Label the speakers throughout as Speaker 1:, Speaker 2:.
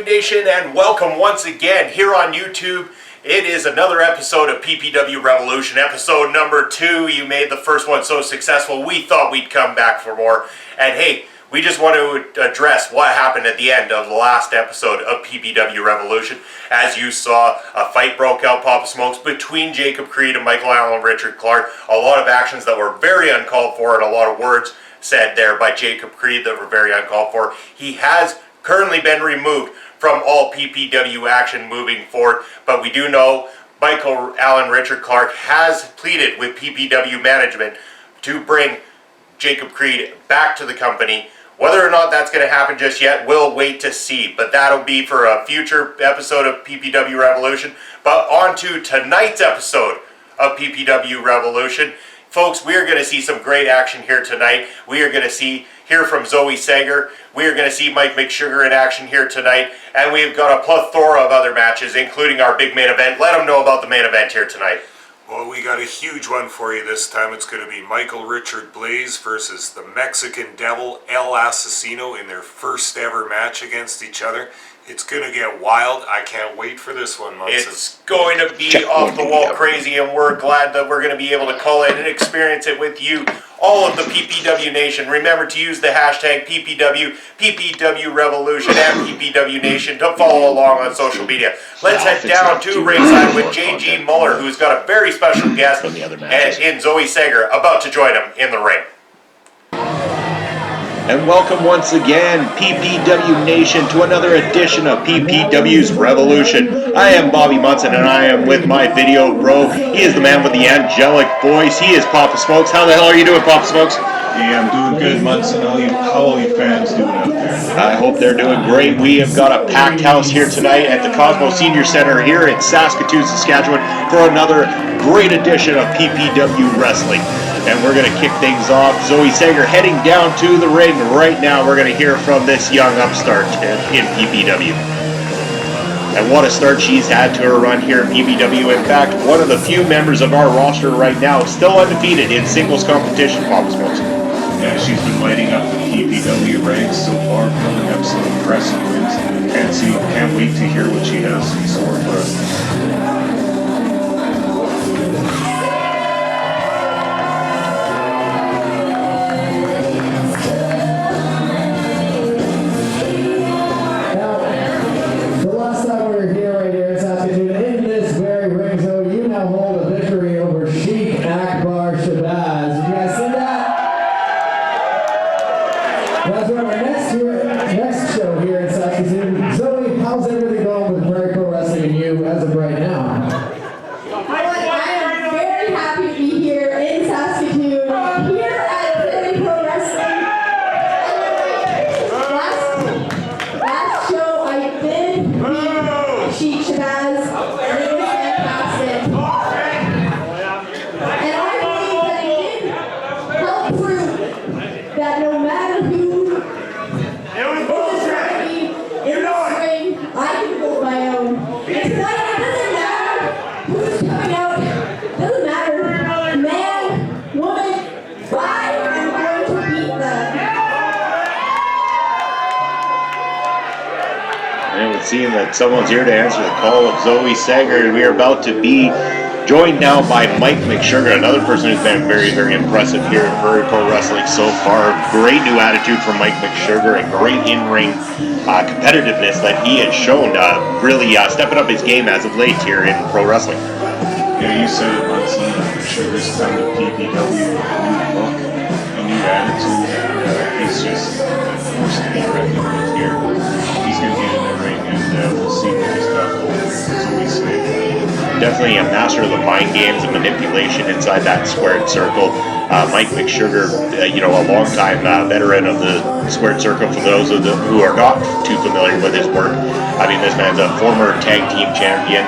Speaker 1: Nation, and welcome once again here on YouTube. It is another episode of PPW Revolution, episode number 2. You made the first one so successful, we thought we'd come back for more. And hey, we just want to address what happened at the end of the last episode of PPW Revolution. As you saw, a fight broke out, Papa Smokes, between Jacob Creed and Michael Allen Richard Clark. A lot of actions that were very uncalled for, and a lot of words said there by Jacob Creed that were very uncalled for. He has currently been removed from all PPW action moving forward, but we do know Michael Allen Richard Clark has pleaded with PPW management to bring Jacob Creed back to the company. Whether or not that's going to happen just yet, we'll wait to see, but that'll be for a future episode of PPW Revolution. But on to tonight's episode of PPW Revolution. Folks, we are going to see some great action here tonight. We are going to hear from Zoe Sager. We are going to see Mike McSugar in action here tonight. And we've got a plethora of other matches, including our big main event. Let them know about the main event here tonight.
Speaker 2: Well, we got a huge one for you this time. It's going to be Michael Richard Blais versus the Mexican Devil, El Asesino, in their first ever match against each other. It's going to get wild. I can't wait for this one, Munson.
Speaker 1: It's going to be off the wall crazy, and we're glad that we're going to be able to call it and experience it with you, all of the PPW Nation. Remember to use the hashtag PPW, PPW Revolution, and PPW Nation to follow along on social media. Let's head down to ringside with J. Gene Muller, who's got a very special guest, and Zoe Sager about to join him in the ring.
Speaker 3: And welcome once again, PPW Nation, to another edition of PPW's Revolution. I am Bobby Munson, and I am with my video bro. He is the man with the angelic voice. He is Papa Smokes. How the hell are you doing, Papa Smokes?
Speaker 4: Yeah, I'm doing good, Munson. How all you fans doing out there?
Speaker 3: I hope they're doing great. We have got a packed house here tonight at the Cosmo Senior Center here in Saskatoon, Saskatchewan, for another great edition of PPW Wrestling. And we're going to kick things off. Zoe Sager heading down to the ring right now. We're going to hear from this young upstart in PPW. And what a start she's had to her run here in PPW. In fact, one of the few members of our roster right now still undefeated in singles competition, Papa Smokes.
Speaker 4: Yeah, she's been lighting up the PPW ranks so far, coming up some impressive wins. Can't wait to hear what she has in store for us.
Speaker 5: Next show here in Saskatoon. Zoe, how's everything going with Prairie Pro Wrestling and you as of right now?
Speaker 6: I am very happy to be here in Saskatoon, here at Prairie Pro Wrestling. Last show I did meet Sheik Shabazz, and it was fantastic. And I believe that it did help prove that no matter who I can hold my own. And tonight, it doesn't matter who's coming out. It doesn't matter. Man, woman, I am going to beat them.
Speaker 3: And it would seem that someone's here to answer the call of Zoe Sager. We are about to be joined now by Mike McSugar, another person who's been very, very impressive here in Prairie Pro Wrestling so far. Great new attitude from Mike McSugar and great in-ring competitiveness that he has shown, really stepping up his game as of late here in pro wrestling.
Speaker 4: Yeah, you said it, Munson. McSugar's come to PPW with a new look, a new attitude. He's just a force to be reckoned with here. He's going to get in the ring, and we'll see what he's got over. So we say.
Speaker 3: Definitely a master of the mind games and manipulation inside that squared circle. Mike McSugar, a long-time veteran of the squared circle. For those who are not too familiar with his work, I mean, this man's a former tag team champion.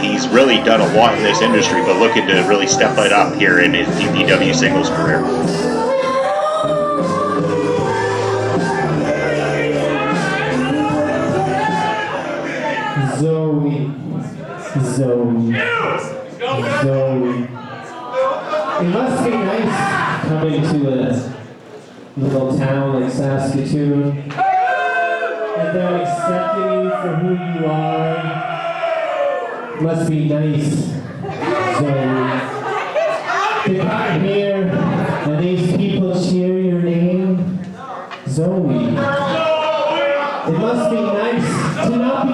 Speaker 3: He's really done a lot in this industry, but looking to really step it up here in his PPW singles career.
Speaker 5: Zoe. It must be nice coming to a little town like Saskatoon and they're accepting you for who you are. Must be nice, Zoe. To come here and these people cheer your name, Zoe. It must be nice to not be.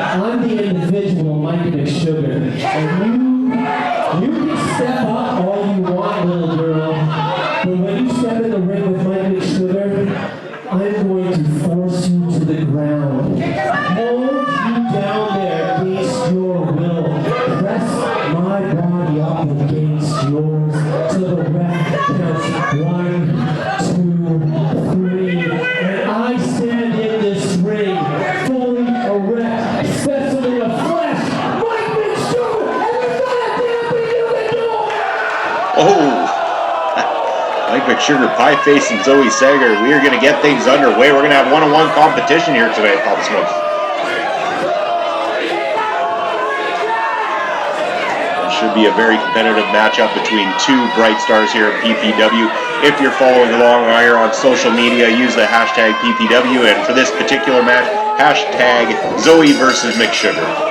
Speaker 5: I'm the Indivdual, McSugar. And you can step up all you want, little girl. But when you step in the ring with McSugar, I'm going to force you to the ground. Hold you down there against your will. Press my body up against yours till the ref counts 1, 2, 3. And I stand in this ring fully erect. Specimen of flesh, McSugar, and there's not a damn thing you can do!
Speaker 3: Oh! McSugar, Pieface, and Zoe Sager. We are going to get things underway. We're going to have one-on-one competition here today, Papa Smokes. It should be a very competitive matchup between two bright stars here at PPW. If you're following along here on social media, use the hashtag PPW, and for this particular match, hashtag Zoe versus McSugar.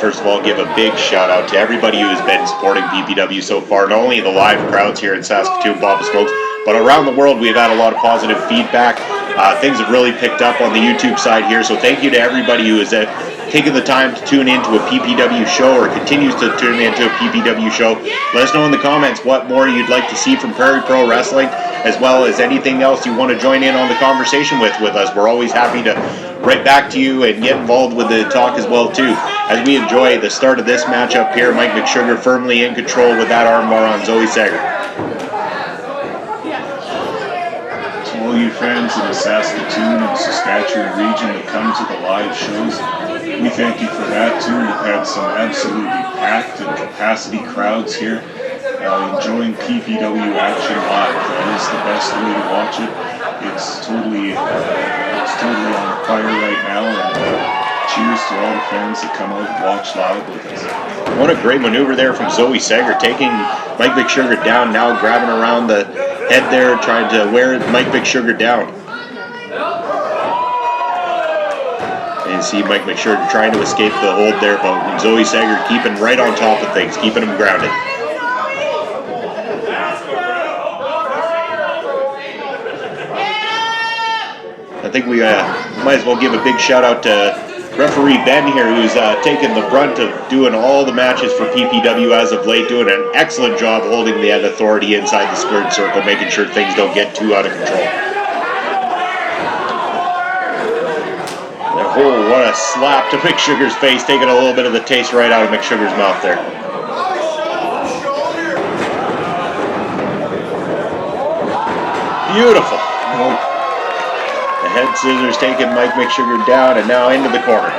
Speaker 3: First of all, give a big shout out to everybody who has been supporting PPW so far. Not only the live crowds here in Saskatoon, Papa Smokes, but around the world we've had a lot of positive feedback. Things have really picked up on the YouTube side here, so thank you to everybody who has taken the time to tune into a PPW show or continues to tune into a PPW show. Let us know in the comments what more you'd like to see from Prairie Pro Wrestling, as well as anything else you want to join in on the conversation with us. We're always happy to write back to you and get involved with the talk as well too. As we enjoy the start of this matchup here, McSugar firmly in control with that armbar on Zoe Sager.
Speaker 4: To all you fans in the Saskatoon and Saskatchewan region that come to the live shows, we thank you for that too. We've had some absolutely packed and capacity crowds here, enjoying PPW action live. That is the best way to watch it. It's totally on fire right now, and cheers to all the fans that come out and watch live with us.
Speaker 3: What a great maneuver there from Zoe Sager, taking McSugar down, now grabbing around the head there, trying to wear McSugar down. And you see McSugar trying to escape the hold there, but Zoe Sager keeping right on top of things, keeping him grounded. I think we might as well give a big shout out to referee Ben here, who's taken the brunt of doing all the matches for PPW as of late, doing an excellent job holding the authority inside the squared circle, making sure things don't get too out of control. Oh, what a slap to McSugar's face, taking a little bit of the taste right out of McSugar's mouth there. Beautiful. The head scissors taking McSugar down and now into the corner.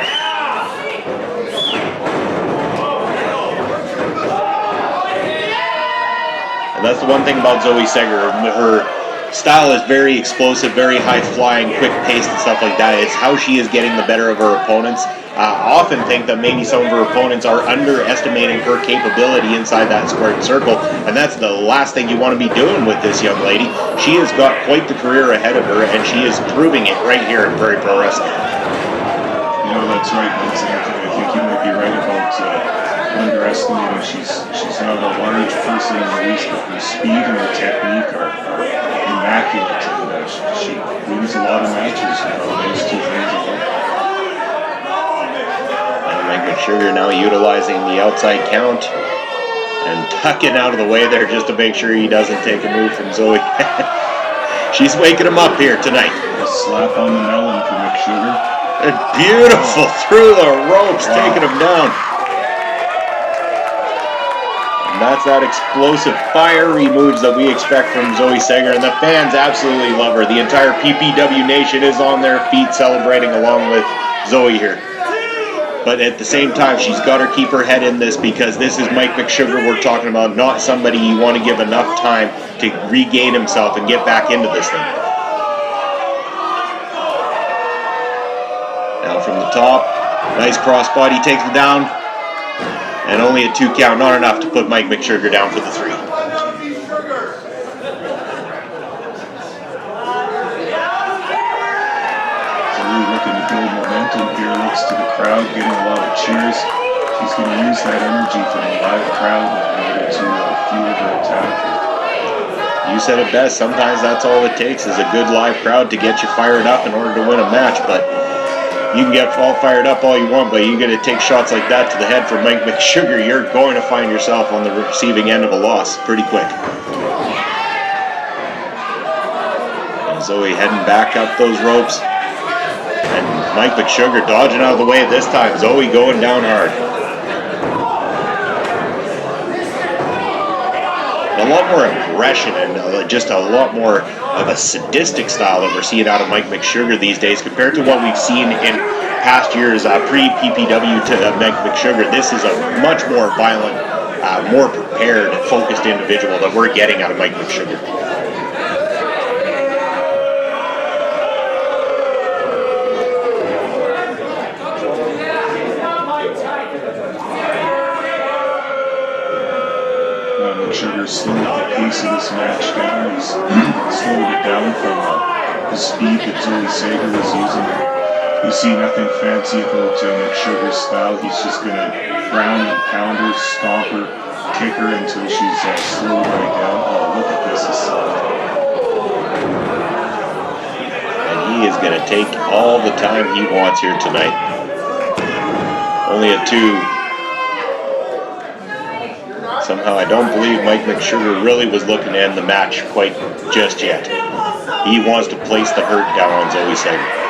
Speaker 3: And that's the one thing about Zoe Sager. Her style is very explosive, very high-flying, quick-paced and stuff like that. It's how she is getting the better of her opponents. I often think that maybe some of her opponents are underestimating her capability inside that squared circle, and that's the last thing you want to be doing with this young lady. She has got quite the career ahead of her, and she is proving it right here in Prairie Pro Wrestling.
Speaker 4: You know, that's right, Vince. I think you might be right about underestimating. She's not a large person in the least, but her speed and her technique are immaculate. She wins a lot of matches with those two things alone.
Speaker 3: McSugar now utilizing the outside count and tucking out of the way there just to make sure he doesn't take a move from Zoe. She's waking him up here tonight.
Speaker 4: A slap on the melon for McSugar.
Speaker 3: And beautiful through the ropes, taking him down. And that's that explosive, fiery moves that we expect from Zoe Sager, and the fans absolutely love her. The entire PPW Nation is on their feet celebrating along with Zoe here. But at the same time, she's got to keep her head in this, because this is Mike McSugar we're talking about, not somebody you want to give enough time to regain himself and get back into this thing. Now from the top, nice crossbody, takes him down, and only a 2 count, not enough to put Mike McSugar down for the 3.
Speaker 4: Looking to build momentum here, looks to the crowd, getting a lot of cheers. She's going to use that energy from the live crowd in order to fuel her attack.
Speaker 3: You said it best, sometimes that's all it takes is a good live crowd to get you fired up in order to win a match. But you can get all fired up all you want, but you get to take shots like that to the head from Mike McSugar, you're going to find yourself on the receiving end of a loss pretty quick. And Zoe heading back up those ropes. And Mike McSugar dodging out of the way this time. Zoe going down hard. A lot more aggression and just a lot more of a sadistic style that we're seeing out of Mike McSugar these days compared to what we've seen in past years pre-PPW to Mike McSugar. This is a much more violent, more prepared, focused individual that we're getting out of Mike McSugar.
Speaker 4: McSugar slowed the pace of this match down. He's slowed it down from the speed that Zoe Sager was using. You see nothing fancy about McSugar's style. He's just going to ground and pound her, stomp her, kick her until she's slowed right down. Oh, look at this assault.
Speaker 3: And he is going to take all the time he wants here tonight. Only a 2. Somehow I don't believe Mike McSugar really was looking to end the match quite just yet. He wants to place the hurt down on Zoe Sager.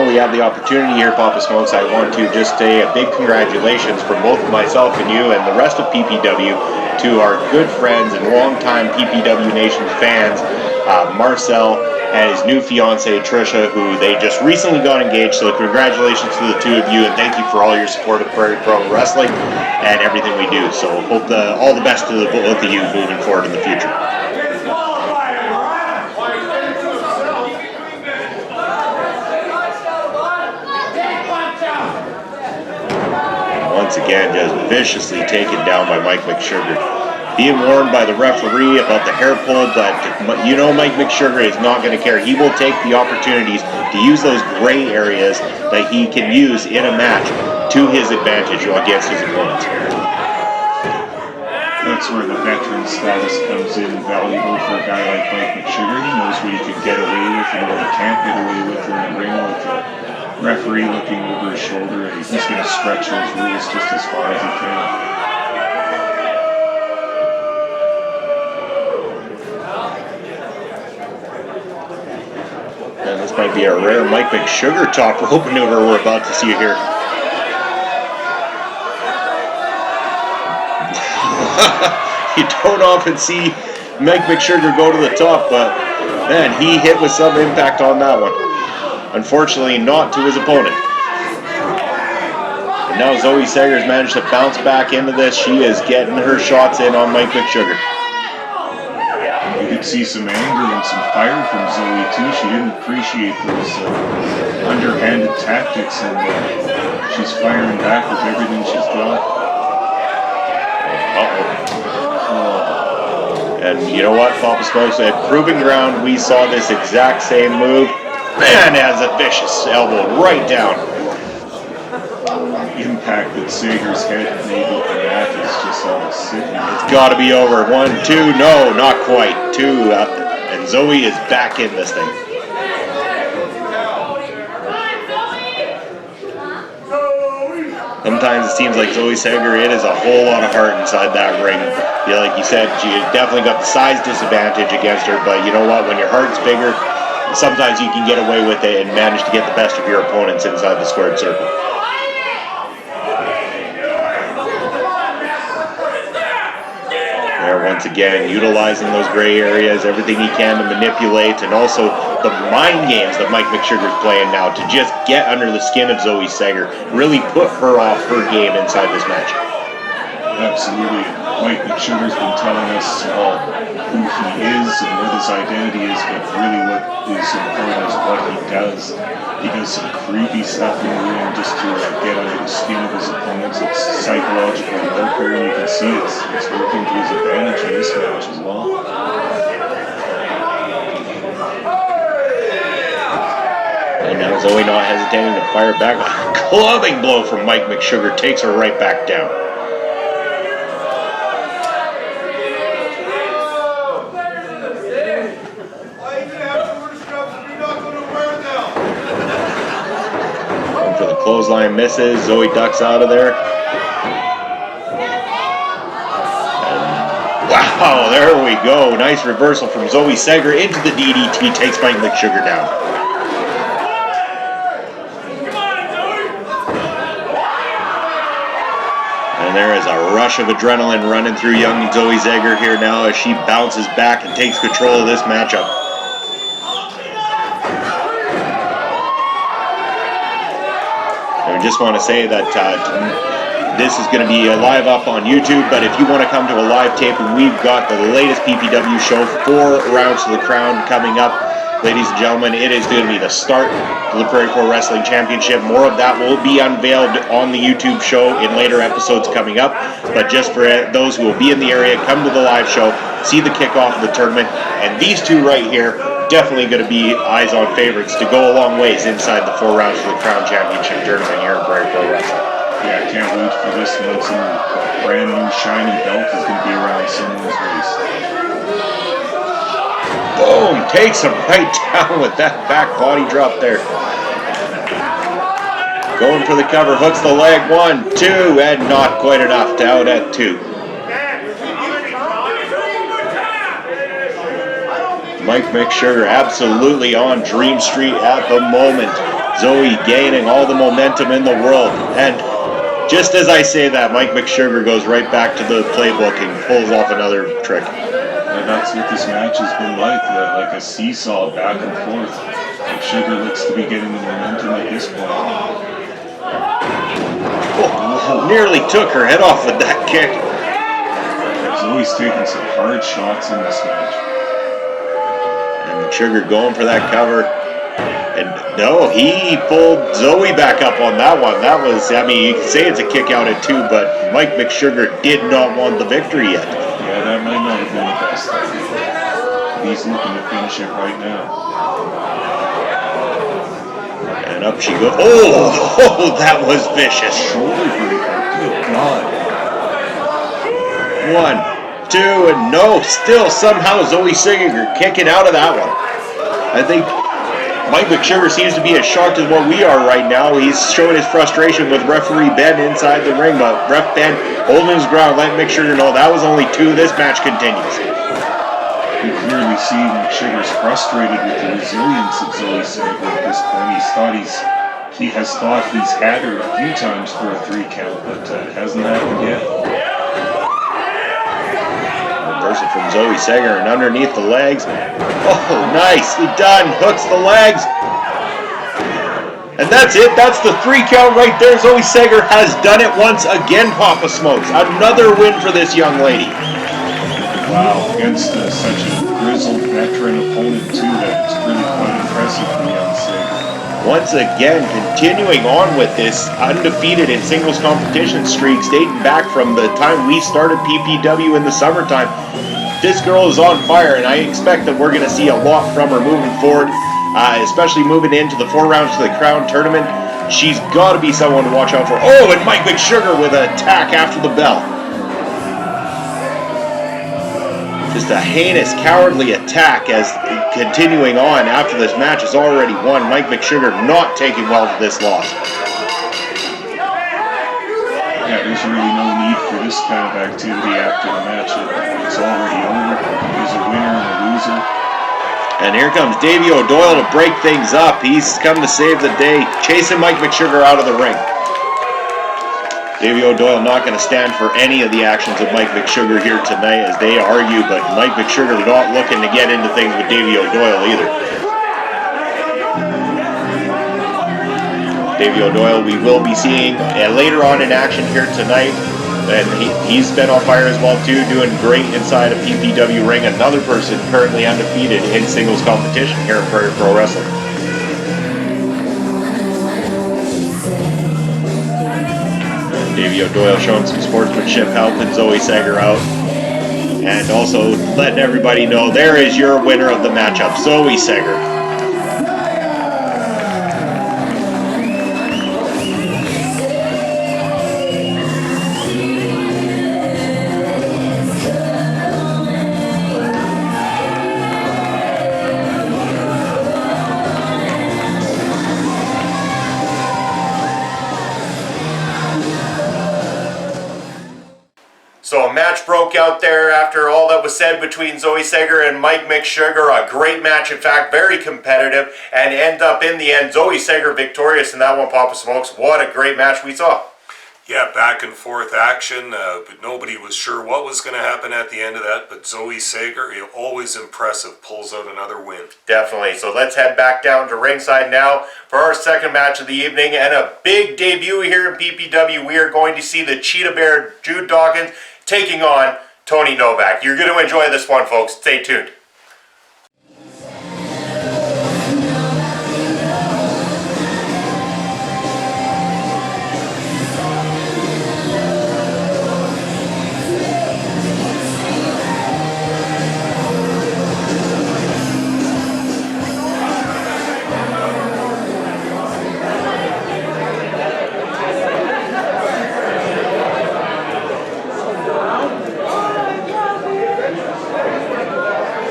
Speaker 3: We have the opportunity here, Papa Smokes. I want to just say a big congratulations from both myself and you and the rest of PPW to our good friends and longtime PPW Nation fans, Marcel and his new fiancée Trisha, who they just recently got engaged. So congratulations to the 2 of you, and thank you for all your support of Prairie Pro Wrestling and everything we do. So hope all the best to the both of you moving forward in the future. Once again, just viciously taken down by Mike McSugar. Being warned by the referee about the hair pull, but you know Mike McSugar is not going to care. He will take the opportunities to use those gray areas that he can use in a match to his advantage against his opponents.
Speaker 4: That's where the veteran status comes in valuable for a guy like Mike McSugar. He knows what he can get away with and what he can't get away with in the ring with the referee looking over his shoulder, and he's going to stretch those rules just as far as he can.
Speaker 3: And this might be a rare Mike McSugar top rope maneuver we're about to see here. You don't often see Mike McSugar go to the top, but man, he hit with some impact on that one. Unfortunately, not to his opponent. And now Zoe Sager's managed to bounce back into this. She is getting her shots in on Mike McSugar.
Speaker 4: You could see some anger and some fire from Zoe too. She didn't appreciate those underhanded tactics, and she's firing back with everything she's got.
Speaker 3: And you know what, Papa Smokes, at Proving Ground, we saw this exact same move. Man, has a vicious elbow right down.
Speaker 4: The impact that Sager's head made with the mat is just sitting.
Speaker 3: It's got to be over. 1, 2, no, not quite. 2, and and Zoe is back in this thing. Sometimes it seems like Zoe Sager, it is a whole lot of heart inside that ring. Yeah, like you said, she definitely got the size disadvantage against her, but you know what? When your heart's bigger, sometimes you can get away with it and manage to get the best of your opponents inside the squared circle. There, once again, utilizing those gray areas, everything he can to manipulate, and also the mind games that Mike McSugar's playing now to just get under the skin of Zoe Sager, really put her off her game inside this match.
Speaker 4: Absolutely. Mike McSugar's been telling us all who he is and what his identity is, but really what is important is what he does. He does some creepy stuff in the ring just to get under the skin of his opponents. It's psychological warfare, and you can see it's working to his advantage in this match as well.
Speaker 3: And now Zoe not hesitating to fire back. A clubbing blow from Mike McSugar takes her right back down. Going for the clothesline, misses. Zoe ducks out of there. And wow, there we go. Nice reversal from Zoe Sager into the DDT, takes Mike McSugar down. And there is a rush of adrenaline running through young Zoe Sager here now as she bounces back and takes control of this matchup. I just want to say that this is going to be live up on YouTube, but if you want to come to a live taping, we've got the latest PPW show, 4 rounds to the crown coming up. Ladies and gentlemen, it is going to be the start of the Prairie Pro Wrestling Championship. More of that will be unveiled on the YouTube show in later episodes coming up. But just for those who will be in the area, come to the live show, see the kickoff of the tournament. And these two right here, definitely going to be eyes on favorites to go a long ways inside the 4 rounds of the Crown Championship tournament here at Prairie Pro Wrestling.
Speaker 4: Yeah, I can't wait for this one. Some brand new shiny belt is going to be around someone's waist.
Speaker 3: Boom! Takes him right down with that back body drop there. Going for the cover, hooks the leg, 1, 2, and not quite enough to out at 2. Mike McSugar absolutely on Dream Street at the moment. Zoe gaining all the momentum in the world. And just as I say that, Mike McSugar goes right back to the playbook and pulls off another trick.
Speaker 4: And that's what this match has been like a seesaw back and forth. McSugar looks to be getting the momentum at this point.
Speaker 3: Oh, nearly took her head off with that kick.
Speaker 4: Zoe's taking some hard shots in this match.
Speaker 3: And McSugar going for that cover. And no, he pulled Zoe back up on that one. That was, I mean, you can say it's a kick out at 2, but Mike McSugar did not want the victory yet.
Speaker 4: Yeah, that might not have been the best idea. He's looking to finish it right now.
Speaker 3: And up she goes. Oh, that was vicious.
Speaker 4: Shoulder breaker, good God.
Speaker 3: 1, 2, and no. Still somehow Zoe Sager kicking out of that one. I think Mike McSugar seems to be as shocked as what we are right now. He's showing his frustration with referee Ben inside the ring, but ref Ben holding his ground, letting McSugar know that was only 2. This match continues.
Speaker 4: You clearly see McSugar's frustrated with the resilience of Zoe Sager at this point. He has thought he's had her a few times for a 3 count, but it hasn't happened yet.
Speaker 3: Reversal from Zoe Sager and underneath the legs. Oh, nicely done. Hooks the legs. And that's it. That's the 3 count right there. Zoe Sager has done it once again, Papa Smokes. Another win for this young lady.
Speaker 4: Wow, against such a grizzled veteran opponent too, that's really quite impressive for young Sager.
Speaker 3: Once again, continuing on with this undefeated in singles competition streak dating back from the time we started PPW in the summertime. This girl is on fire, and I expect that we're going to see a lot from her moving forward, especially moving into the 4 rounds to the Crown tournament. She's got to be someone to watch out for. Oh, and Mike McSugar with an attack after the bell. Just a heinous, cowardly attack as continuing on after this match is already won. Mike McSugar not taking well to this loss.
Speaker 4: Yeah, there's really no need for this kind of activity after the match. It's already over. There's a winner and a loser.
Speaker 3: And here comes Davey Doyle to break things up. He's come to save the day, chasing Mike McSugar out of the ring. Davey Doyle not going to stand for any of the actions of Mike McSugar here tonight as they argue, but Mike McSugar not looking to get into things with Davey Doyle either. Davey Doyle we will be seeing later on in action here tonight, and he's been on fire as well too, doing great inside a PPW ring. Another person currently undefeated in singles competition here in Prairie Pro Wrestling. Davey Doyle showing some sportsmanship, helping Zoe Sager out. And also letting everybody know there is your winner of the matchup, Zoe Sager.
Speaker 1: So a match broke out there after all that was said between Zoe Sager and Mike McSugar. A great match, in fact, very competitive, and end up in the end, Zoe Sager victorious in that one, Papa Smokes. What a great match we saw.
Speaker 2: Yeah, back and forth action, but nobody was sure what was going to happen at the end of that. But Zoe Sager, always impressive, pulls out another win.
Speaker 1: Definitely. So let's head back down to ringside now for our second match of the evening, and a big debut here in PPW. We are going to see the Cheetah Bear, Jude Dawkins, taking on Tony Novak. You're going to enjoy this one, folks. Stay tuned.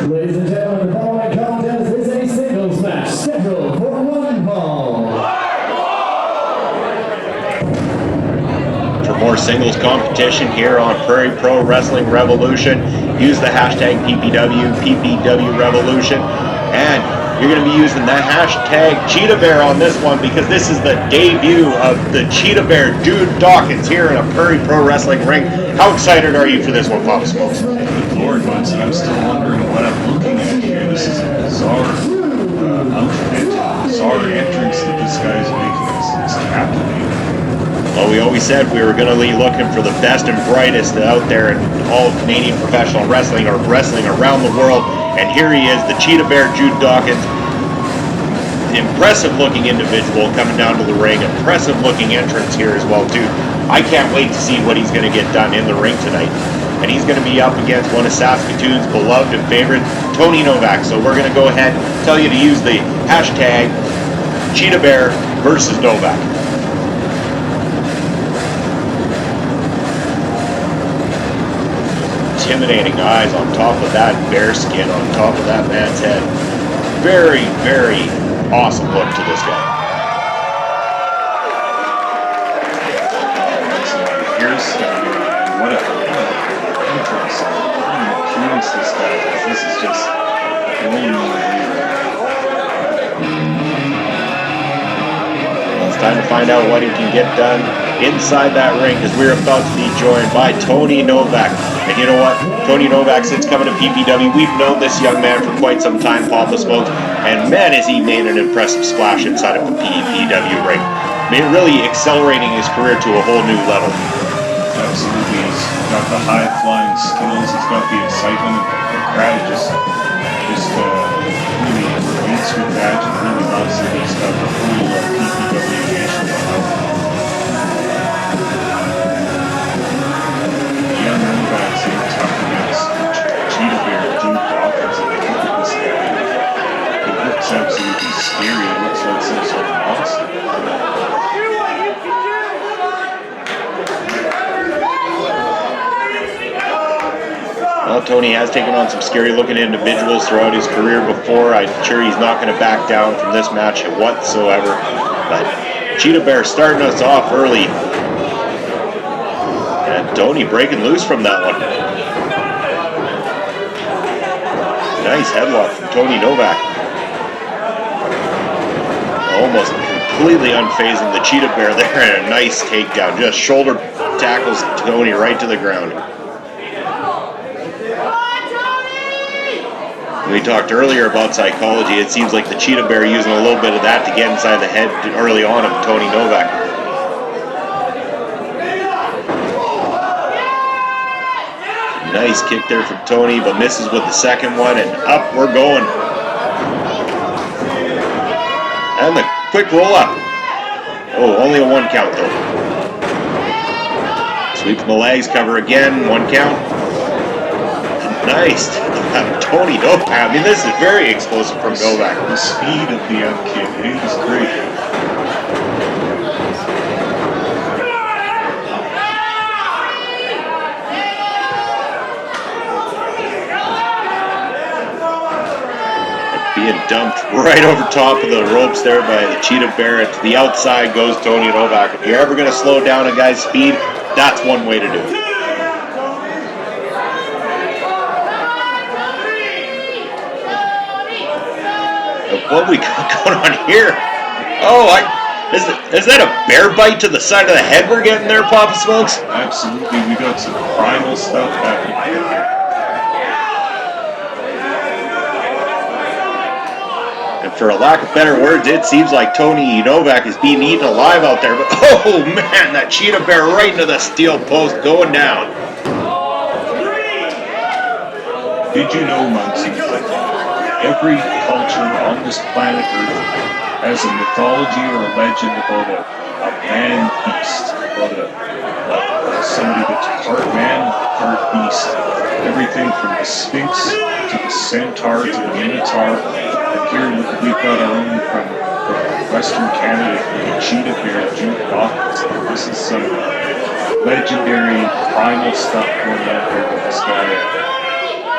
Speaker 5: Ladies and gentlemen, the following contest is a singles match scheduled for one fall.
Speaker 3: For more singles competition here on Prairie Pro Wrestling Revolution, use the hashtag PPW Revolution, and you're going to be using the hashtag Cheetah Bear on this one because this is the debut of the Cheetah Bear, Jude Dawkins, here in a Prairie Pro Wrestling ring. How excited are you for this one, Papa Smokes?
Speaker 4: Good Lord, Munson, I'm still wondering what I'm looking at here. This is a bizarre outfit, bizarre entrance that this guy's making. It's captivating.
Speaker 3: Well, we always said we were going to be looking for the best and brightest out there in all Canadian professional wrestling or wrestling around the world. And here he is, the Cheetah Bear, Jude Dawkins. Impressive looking individual coming down to the ring. Impressive looking entrance here as well too. I can't wait to see what he's going to get done in the ring tonight. And he's going to be up against one of Saskatoon's beloved and favorite, Tony Novak. So we're going to go ahead and tell you to use the hashtag Cheetah Bear versus Novak. Intimidating eyes on top of that bear skin, on top of that man's head. Very, very awesome look to this guy.
Speaker 4: Here's what a entrance. What an appearance this guy has. This is just blowing me away.
Speaker 3: Well, it's time to find out what he can get done inside that ring because we're about to be joined by Tony Novak. And you know what? Tony Novak, since coming to PPW, we've known this young man for quite some time, Papa Smokes, and man, has he made an impressive splash inside of a PPW ring. I mean, really accelerating his career to a whole new level.
Speaker 4: Absolutely. He's got the high-flying skills. He's got the excitement. The crowd just really relates with that and really loves it. He's got the whole PPW nation behind him. Young Novak's in tough against Cheetah Bear, Jude Dawkins, and look at this guy. It looks absolutely scary. It looks like some sort of monster.
Speaker 3: Well, Tony has taken on some scary looking individuals throughout his career before. I'm sure he's not going to back down from this match whatsoever. But Cheetah Bear starting us off early. And Tony breaking loose from that one. Nice headlock from Tony Novak. Almost completely unfazing the Cheetah Bear there, and a nice takedown. Just shoulder tackles Tony right to the ground. We talked earlier about psychology. It seems like the Cheetah Bear using a little bit of that to get inside the head early on of Tony Novak. Nice kick there from Tony, but misses with the second one, and up we're going. And the quick roll up. Oh, only a 1 count though. Sweep from the legs, cover again, 1 count. Nice. Tony Novak. I mean, this is very explosive from Novak.
Speaker 4: The speed of the young kid, he's great.
Speaker 3: Being dumped right over top of the ropes there by the Cheetah Bear. To the outside goes Tony Novak. If you're ever going to slow down a guy's speed, that's one way to do it. What we got going on here? Oh, is that a bear bite to the side of the head we're getting there, Papa Smokes?
Speaker 4: Absolutely, we got some primal stuff happening here.
Speaker 3: And for a lack of better words, it seems like Tony Novak is being eaten alive out there. But oh man, that Cheetah Bear right into the steel post going down.
Speaker 4: Did you know, Muncie, every culture on this planet Earth has a mythology or a legend about a man-beast, about somebody that's part man, part beast. Everything from the Sphinx to the Centaur to the Minotaur. And here we've got our own from Western Canada, the Cheetah Bear, Jude, Dawkins. This is some legendary primal stuff going on here with this guy.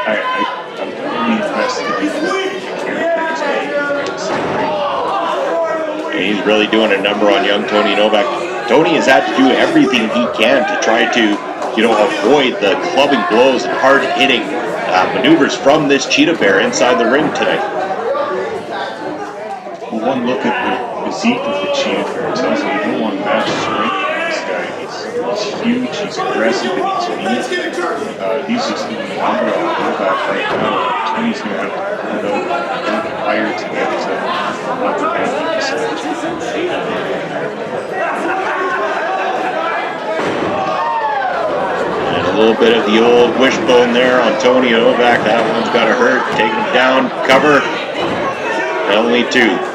Speaker 4: I'm really invested in the characters.
Speaker 3: And he's really doing a number on young Tony Novak. Tony has had to do everything he can to try to, avoid the clubbing blows and hard-hitting maneuvers from this Cheetah Bear inside the ring tonight.
Speaker 4: Well, one look at the physique of the Cheetah Bear tells you don't want to match strength with this guy. He's huge, he's aggressive, and he's mean. He's just doing a number on Novak right now. Tony's going to have to pull it out higher to get to upper hand of this match.
Speaker 3: And a little bit of the old wishbone there on Tony Novak. That one's got to hurt. Taking him down, cover. Only 2.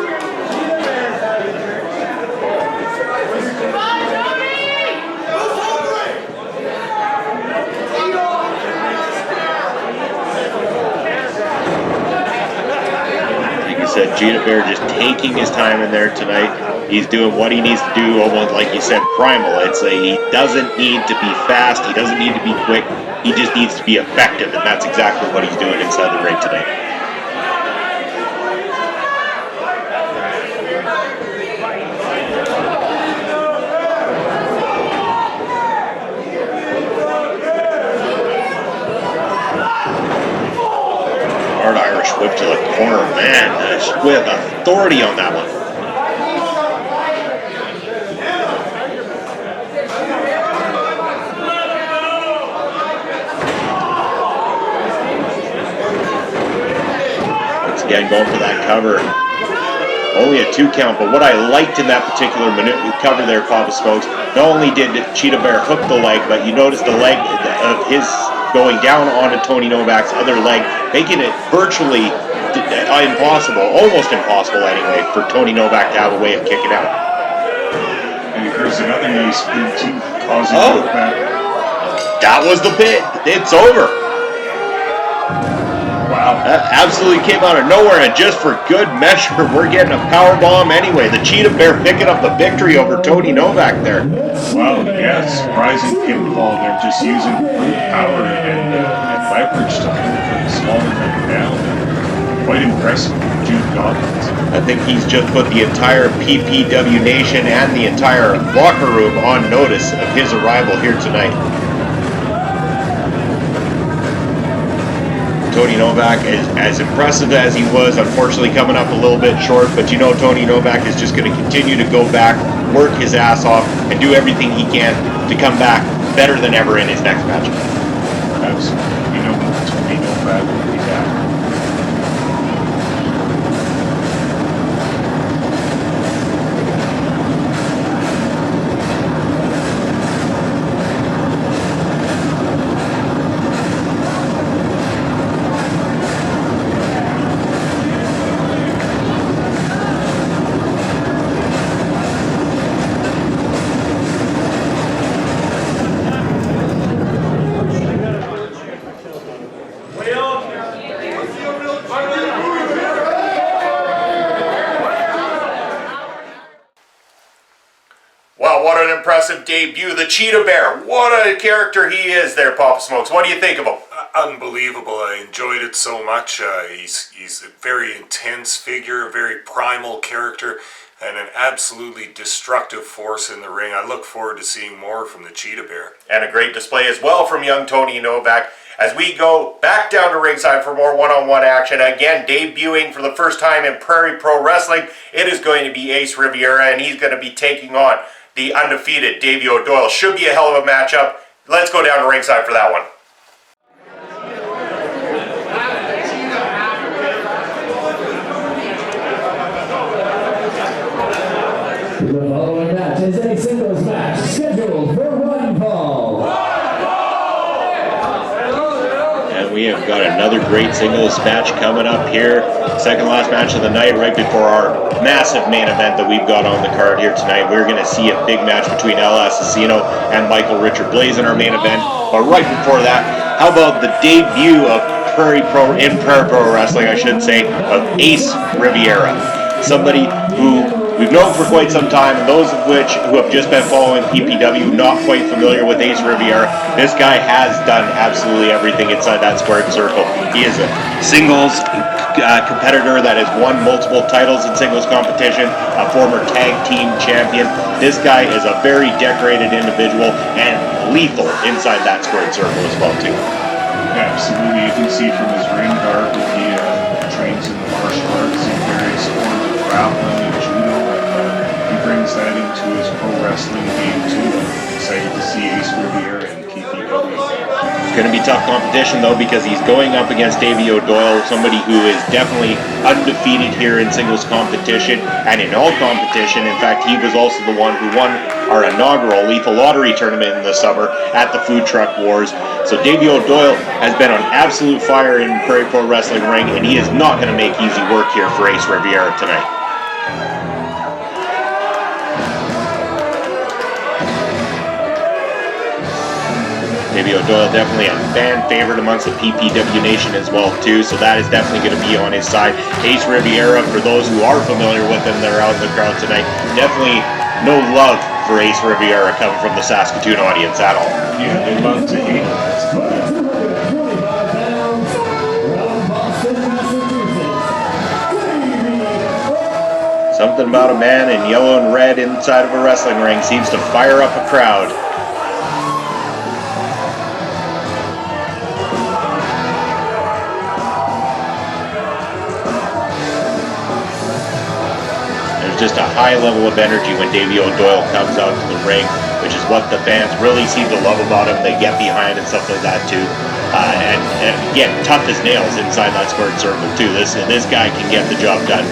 Speaker 3: Cheetah Bear just taking his time in there tonight. He's doing what he needs to do, almost like you said, primal. He doesn't need to be fast. He doesn't need to be quick. He just needs to be effective, and that's exactly what he's doing inside the ring tonight. Irish whip to the corner, man, with authority on that one. Once again, going for that cover. Only a 2 count, but what I liked in that particular cover there, Papa Smokes, not only did Cheetah Bear hook the leg, but you notice the leg of his going down onto Tony Novak's other leg, making it virtually impossible, almost impossible anyway, for Tony Novak to have a way of kicking out.
Speaker 4: And here's another nice spin too, causing Novak.
Speaker 3: That was the bit. It's over.
Speaker 4: Wow.
Speaker 3: Absolutely came out of nowhere, and just for good measure, we're getting a power bomb anyway. The Cheetah Bear picking up the victory over Tony Novak there.
Speaker 4: Wow, yeah, surprising pinfall. They're just using brute power and leverage to put the smaller man down. Quite impressive from Jude Dawkins.
Speaker 3: I think he's just put the entire PPW Nation and the entire locker room on notice of his arrival here tonight. Tony Novak, as impressive as he was, unfortunately coming up a little bit short, but you know Tony Novak is just going to continue to go back, work his ass off, and do everything he can to come back better than ever in his next match.
Speaker 4: Absolutely. You know, Tony Novak will be back.
Speaker 1: Wow, what an impressive debut. The Cheetah Bear. What a character he is there, Papa Smokes. What do you think of him?
Speaker 2: Unbelievable. I enjoyed it so much. He's a very intense figure, a very primal character, and an absolutely destructive force in the ring. I look forward to seeing more from the Cheetah Bear.
Speaker 1: And a great display as well from young Tony Novak as we go back down to ringside for more one-on-one action. Again, debuting for the first time in Prairie Pro Wrestling, it is going to be Ace Riviera, and he's going to be taking on the undefeated Davey Doyle. Should be a hell of a matchup. Let's go down to ringside for that one.
Speaker 5: The following match is a singles match scheduled for one fall.
Speaker 3: And we have got another great singles match coming up here. Second last match of the night, right before our massive main event that we've got on the card here tonight. We're going to see a big match between Asesino and Michael Richard Blais in our main event. But right before that, how about the debut of Prairie Pro Wrestling, I should say, of Ace Riviera. Somebody who we've known for quite some time, and those of which who have just been following PPW, not quite familiar with Ace Riviera, this guy has done absolutely everything inside that squared circle. He is a singles competitor that has won multiple titles in singles competition, a former tag team champion. This guy is a very decorated individual and lethal inside that squared circle as well too.
Speaker 4: Absolutely. You can see from his ring garb that he trains in the martial arts in various forms of grappling and judo, and he brings that into his pro wrestling game too. I'm excited to see Ace Riviera in PPW.
Speaker 3: It's going to be tough competition though, because he's going up against Davey Doyle, somebody who is definitely undefeated here in singles competition and in all competition. In fact, he was also the one who won our inaugural Lethal Lottery tournament in the summer at the Food Truck Wars. So Davey Doyle has been on absolute fire in Prairie Pro Wrestling ring, and he is not going to make easy work here for Ace Riviera tonight. Davey Doyle definitely a fan favorite amongst the PPW Nation as well too, so that is definitely going to be on his side. Ace Riviera, for those who are familiar with him that are out in the crowd tonight, definitely no love for Ace Riviera coming from the Saskatoon audience at all.
Speaker 4: Yeah, they love to hate him. That's fine.
Speaker 3: Something about a man in yellow and red inside of a wrestling ring seems to fire up a crowd. Just a high level of energy when Davey Doyle comes out to the ring, which is what the fans really seem to love about him. They get behind and stuff like that too, and again, tough as nails inside that squared circle too. This guy can get the job done.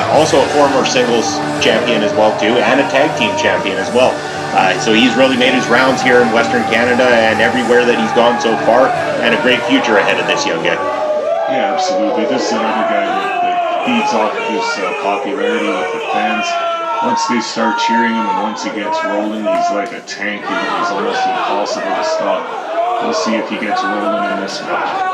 Speaker 3: Also a former singles champion as well too, and a tag team champion as well. So he's really made his rounds here in Western Canada and everywhere that he's gone so far, and a great future ahead of this young guy.
Speaker 4: Yeah, absolutely. This is another guy that feeds off his popularity with the fans. Once they start cheering him and once he gets rolling, he's like a tank and he's almost impossible to stop. We'll see if he gets rolling in this match.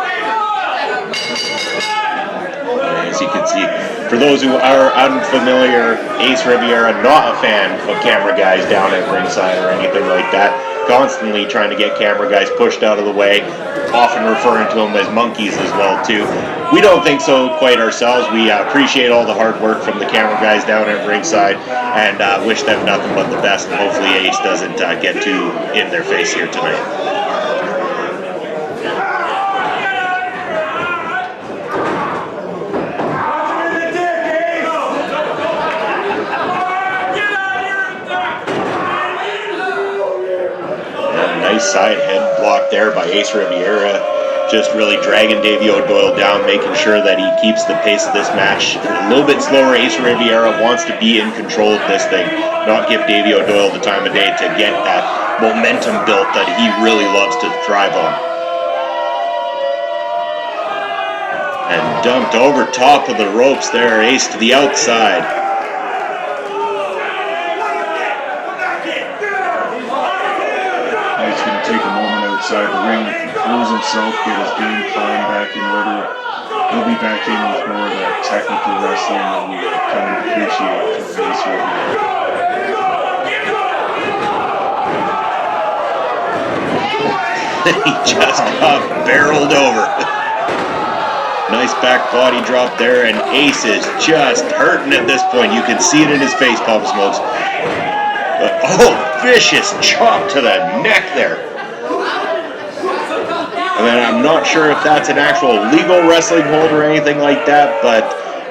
Speaker 3: As you can see, for those who are unfamiliar, Ace Riviera, not a fan of camera guys down at ringside or anything like that. Constantly trying to get camera guys pushed out of the way, often referring to them as monkeys as well too. We don't think so quite ourselves. We appreciate all the hard work from the camera guys down at ringside and wish them nothing but the best. And hopefully Ace doesn't get too in their face here tonight. Nice side head block there by Ace Riviera, just really dragging Davey Doyle down, making sure that he keeps the pace of this match a little bit slower. Ace Riviera wants to be in control of this thing, not give Davey Doyle the time of day to get that momentum built that he really loves to thrive on. And dumped over top of the ropes there, Ace to the outside.
Speaker 4: Take a moment outside the ring, compose himself, get his game plan back in order. He'll be back in with more of that technical wrestling that we kind of appreciate from Ace Riviera.
Speaker 3: He just got barreled over. Nice back body drop there, and Ace is just hurting at this point. You can see it in his face, Papa Smokes. But, oh, vicious chop to the neck there. I mean, I'm not sure if that's an actual legal wrestling hold or anything like that, but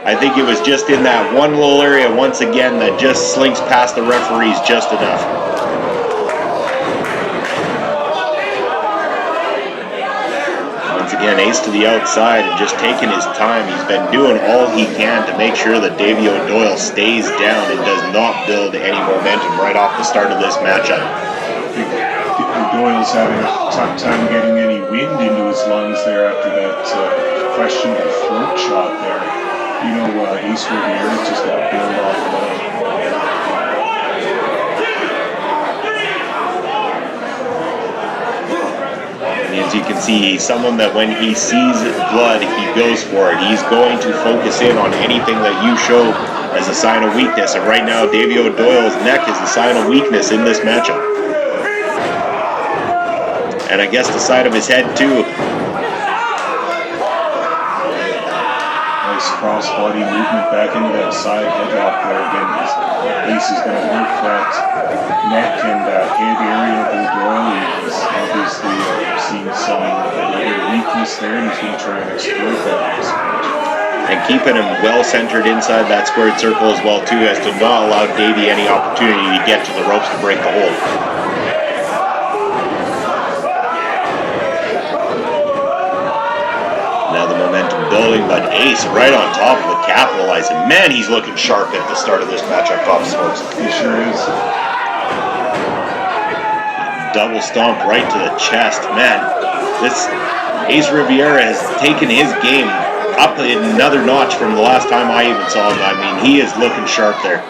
Speaker 3: I think it was just in that one little area once again that just slinks past the referees just enough. Once again, Ace to the outside and just taking his time. He's been doing all he can to make sure that Davey Doyle stays down and does not build any momentum right off the start of this matchup.
Speaker 4: Doyle's having a tough time getting any wind into his lungs there after that questionable throat shot there. You know, Ace Riviera just got to build off of that.
Speaker 3: And as you can see, he's someone that when he sees blood, he goes for it. He's going to focus in on anything that you show as a sign of weakness. And right now, Davey Doyle's neck is a sign of weakness in this matchup. And I guess the side of his head too.
Speaker 4: Nice cross-body movement back into that side headlock there again. Ace is going to work that neck and head area of Doyle. He's obviously seen some weakness there, and he's going to try and exploit that.
Speaker 3: And keeping him well centered inside that squared circle as well too, as to not allow Davey any opportunity to get to the ropes to break the hold. Building, but Ace right on top of it, capitalizing. Man, he's looking sharp at the start of this matchup, Pop Smokes.
Speaker 4: He sure is.
Speaker 3: Double stomp right to the chest. Man, this Ace Riviera has taken his game up another notch from the last time I even saw him. I mean, he is looking sharp there.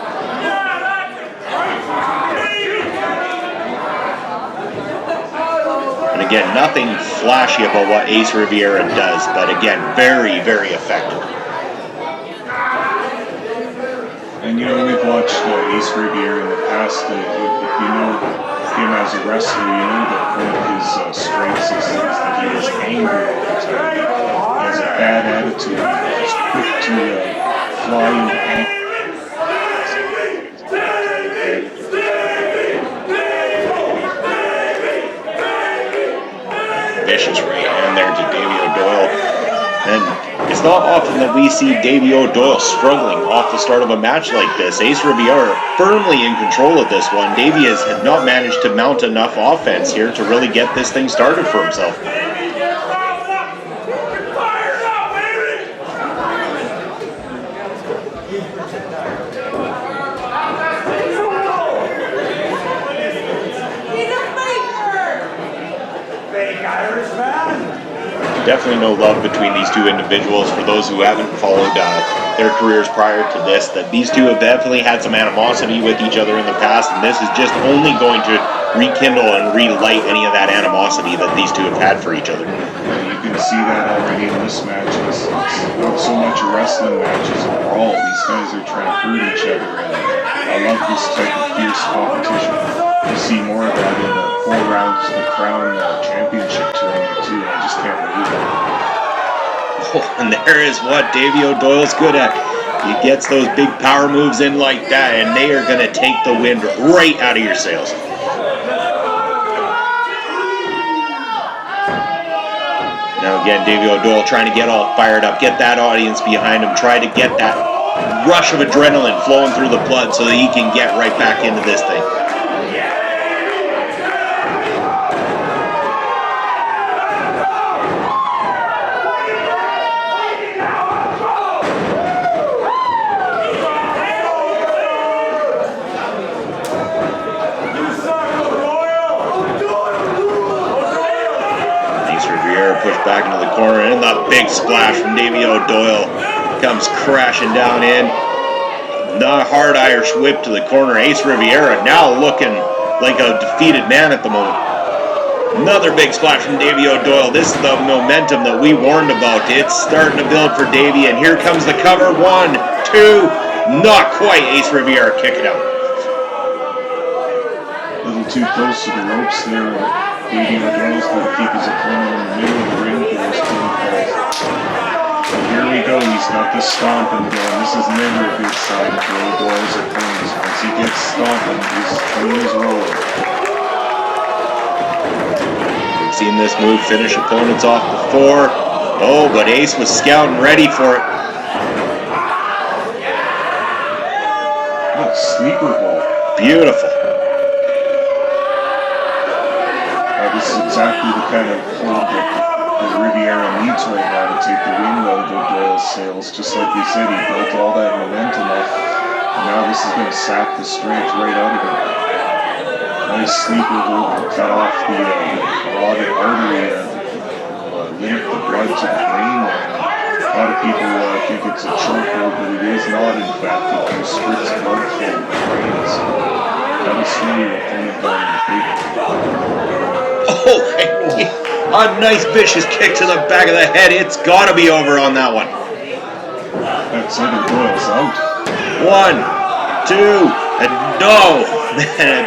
Speaker 3: Again, nothing flashy about what Ace Riviera does, but again, very, very effective.
Speaker 4: And you know, we've watched Ace Riviera in the past. If you know him as a wrestler, you know that one of his strengths is that he is angry all the time. He has a bad attitude. He's quick to fly into anger.
Speaker 3: Vicious right hand there to Davey Doyle. And it's not often that we see Davey Doyle struggling off the start of a match like this. Ace Riviera firmly in control of this one. Davey has not managed to mount enough offense here to really get this thing started for himself. Definitely no love between these two individuals. For those who haven't followed their careers prior to this, that these two have definitely had some animosity with each other in the past, and this is just only going to rekindle and relight any of that animosity that these two have had for each other.
Speaker 4: And you can see that already in this match. It's not so much a wrestling match as a brawl. These guys are trying to hurt each other, and I love this type of fierce competition. You see more of that in the 4 rounds of the Crown Championship tournament too. I just can't believe it.
Speaker 3: Oh, and there is what Davey O'Doyle's good at. He gets those big power moves in like that, and they are going to take the wind right out of your sails. Now again, Davey O'Doyle trying to get all fired up, get that audience behind him, try to get that rush of adrenaline flowing through the blood so that he can get right back into this thing. Pushed back into the corner, and the big splash from Davey O'Doyle comes crashing down in. The hard Irish whip to the corner. Ace Riviera now looking like a defeated man at the moment. Another big splash from Davey O'Doyle. This is the momentum that we warned about. It's starting to build for Davey, and here comes the cover. 1, 2, not quite. Ace Riviera kicking out.
Speaker 4: A little too close to the ropes there. Davey O'Doyle's going to keep his opponent in the middle of the ring for those pinfalls. And here we go, he's got the stomping going. This is never a good sign for O'Doyle's opponents. Once he gets stomping, his team is rolling.
Speaker 3: We've seen this move finish opponents off before. Oh, but Ace was scouting ready for it.
Speaker 4: What a sleeper hold.
Speaker 3: Beautiful.
Speaker 4: This is exactly the kind of hold that Riviera needs right now to take the wind out of O'Doyle's sails. Just like we said, he built all that momentum up, and now this is going to sap the strength right out of him. Nice sleeper hold to cut off the carotid artery and limit the blood to the brain. A lot of people think it's a choke hold, but it is not. In fact, it restricts blood flow to the brain. So that'll slow your opponent down in the paper.
Speaker 3: Oh, a nice vicious kick to the back of the head. It's got to be over on that one.
Speaker 4: That's it, Doyle's out.
Speaker 3: 1, 2, and no. And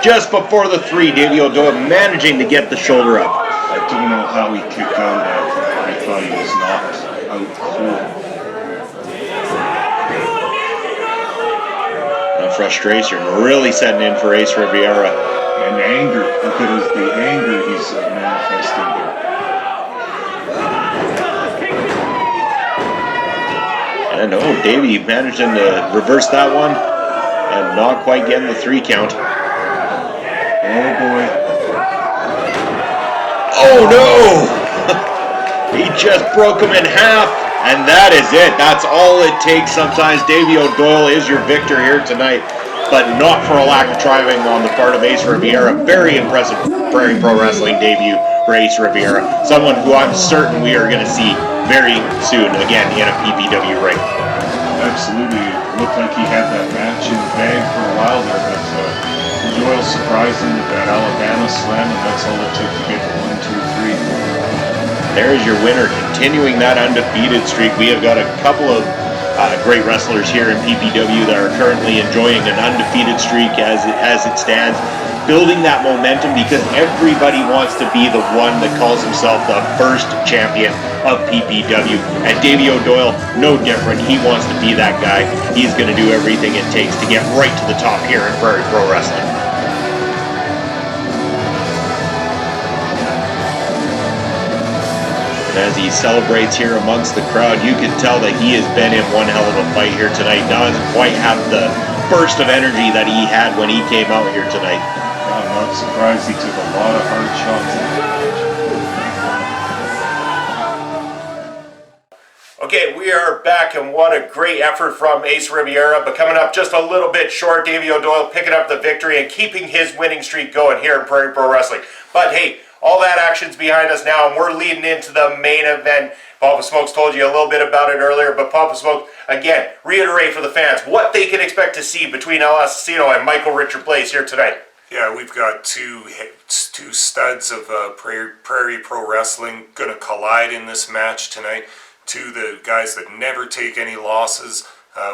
Speaker 3: just before the 3, Davey O'Doyle managing to get the shoulder up.
Speaker 4: I don't know how he kicked out of that. I thought he was knocked out cold.
Speaker 3: The frustration really setting in for Ace Riviera.
Speaker 4: And anger, look at the anger he's manifesting here.
Speaker 3: And oh, Davey managing to reverse that one and not quite getting the 3 count.
Speaker 4: Oh boy.
Speaker 3: Oh no! He just broke him in half, and that is it. That's all it takes. Sometimes Davey O'Doyle is your victor here tonight, but not for a lack of trying on the part of Ace Riviera. Very impressive Prairie Pro Wrestling debut for Ace Riviera. Someone who I'm certain we are going to see very soon again in a PPW ring.
Speaker 4: Absolutely. It looked like he had that match in the bag for a while there, but Doyle surprised him with that Alabama slam, and that's all it took to get the 1, 2, 3.
Speaker 3: There's your winner, continuing that undefeated streak. We have got a couple of great wrestlers here in PPW that are currently enjoying an undefeated streak as it stands, building that momentum because everybody wants to be the one that calls himself the first champion of PPW. And Davey O'Doyle, no different. He wants to be that guy. He's going to do everything it takes to get right to the top here in Prairie Pro Wrestling. As he celebrates here amongst the crowd, you can tell that he has been in one hell of a fight here tonight. Doesn't quite have the burst of energy that he had when he came out here tonight.
Speaker 4: I'm not surprised. He took a lot of hard shots in that match.
Speaker 1: Okay, we are back, and what a great effort from Ace Riviera, but coming up just a little bit short. Davey O'Doyle picking up the victory and keeping his winning streak going here in Prairie Pro Wrestling. But hey, all that action's behind us now, and we're leading into the main event. Papa Smokes told you a little bit about it earlier, but Papa Smokes, again, reiterate for the fans what they can expect to see between El Asesino and Michael Richard Blais here tonight.
Speaker 2: Yeah, we've got two studs of Prairie Pro Wrestling going to collide in this match tonight. Two of the guys that never take any losses.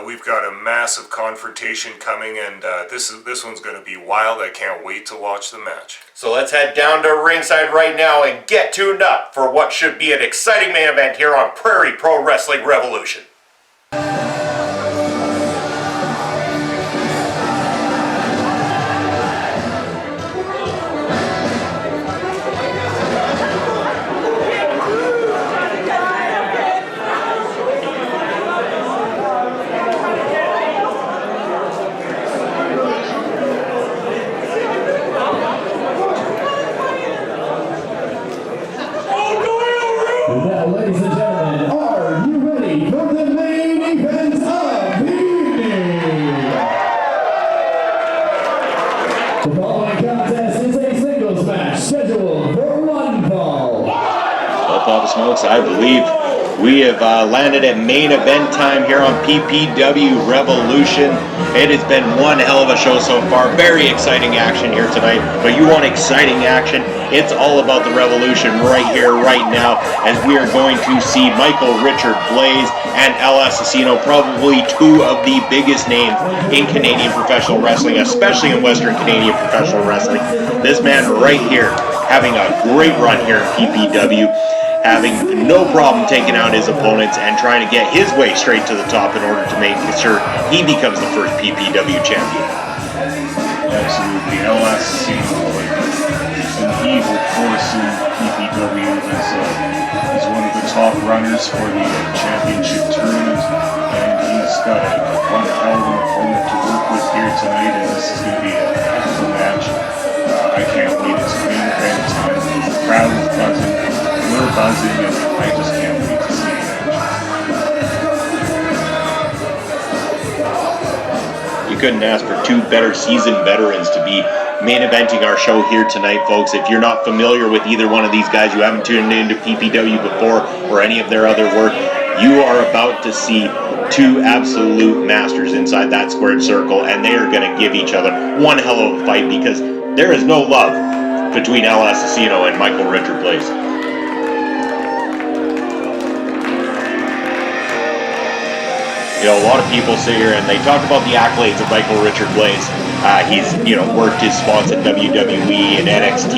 Speaker 2: We've got a massive confrontation coming, and this one's going to be wild. I can't wait to watch the match.
Speaker 1: So let's head down to ringside right now and get tuned up for what should be an exciting main event here on Prairie Pro Wrestling Revolution.
Speaker 5: Ladies and gentlemen, are you ready for the main event of the evening? The following contest is a singles match scheduled for one fall.
Speaker 3: Well, Papa Smokes, I believe we have landed at main event time here on PPW Revolution. It has been one hell of a show so far. Very exciting action here tonight. But you want exciting action? It's all about the Revolution right here, right now, as we are going to see Michael Richard Blais and Asesino, probably two of the biggest names in Canadian professional wrestling, especially in Western Canadian professional wrestling. This man right here having a great run here in PPW, having no problem taking out his opponents and trying to get his way straight to the top in order to make sure he becomes the first PPW champion.
Speaker 4: Absolutely. Asesino, an evil force in PPW. He's one of the top runners for the championship tournament, and he's got one hell of an opponent to work with here tonight, and this is going to be a heck of a match. I can't wait. It's main event time. The crowd is buzzing. We're buzzing, and I just can't wait to see it.
Speaker 3: You couldn't ask for two better seasoned veterans to be main eventing our show here tonight, folks. If you're not familiar with either one of these guys, you haven't tuned into PPW before or any of their other work, you are about to see two absolute masters inside that squared circle, and they are going to give each other one hell of a fight, because there is no love between Asesino and Michael Richard Blais. You know, a lot of people sit here and they talk about the accolades of Michael Richard Blais. He's, worked his spots at WWE and NXT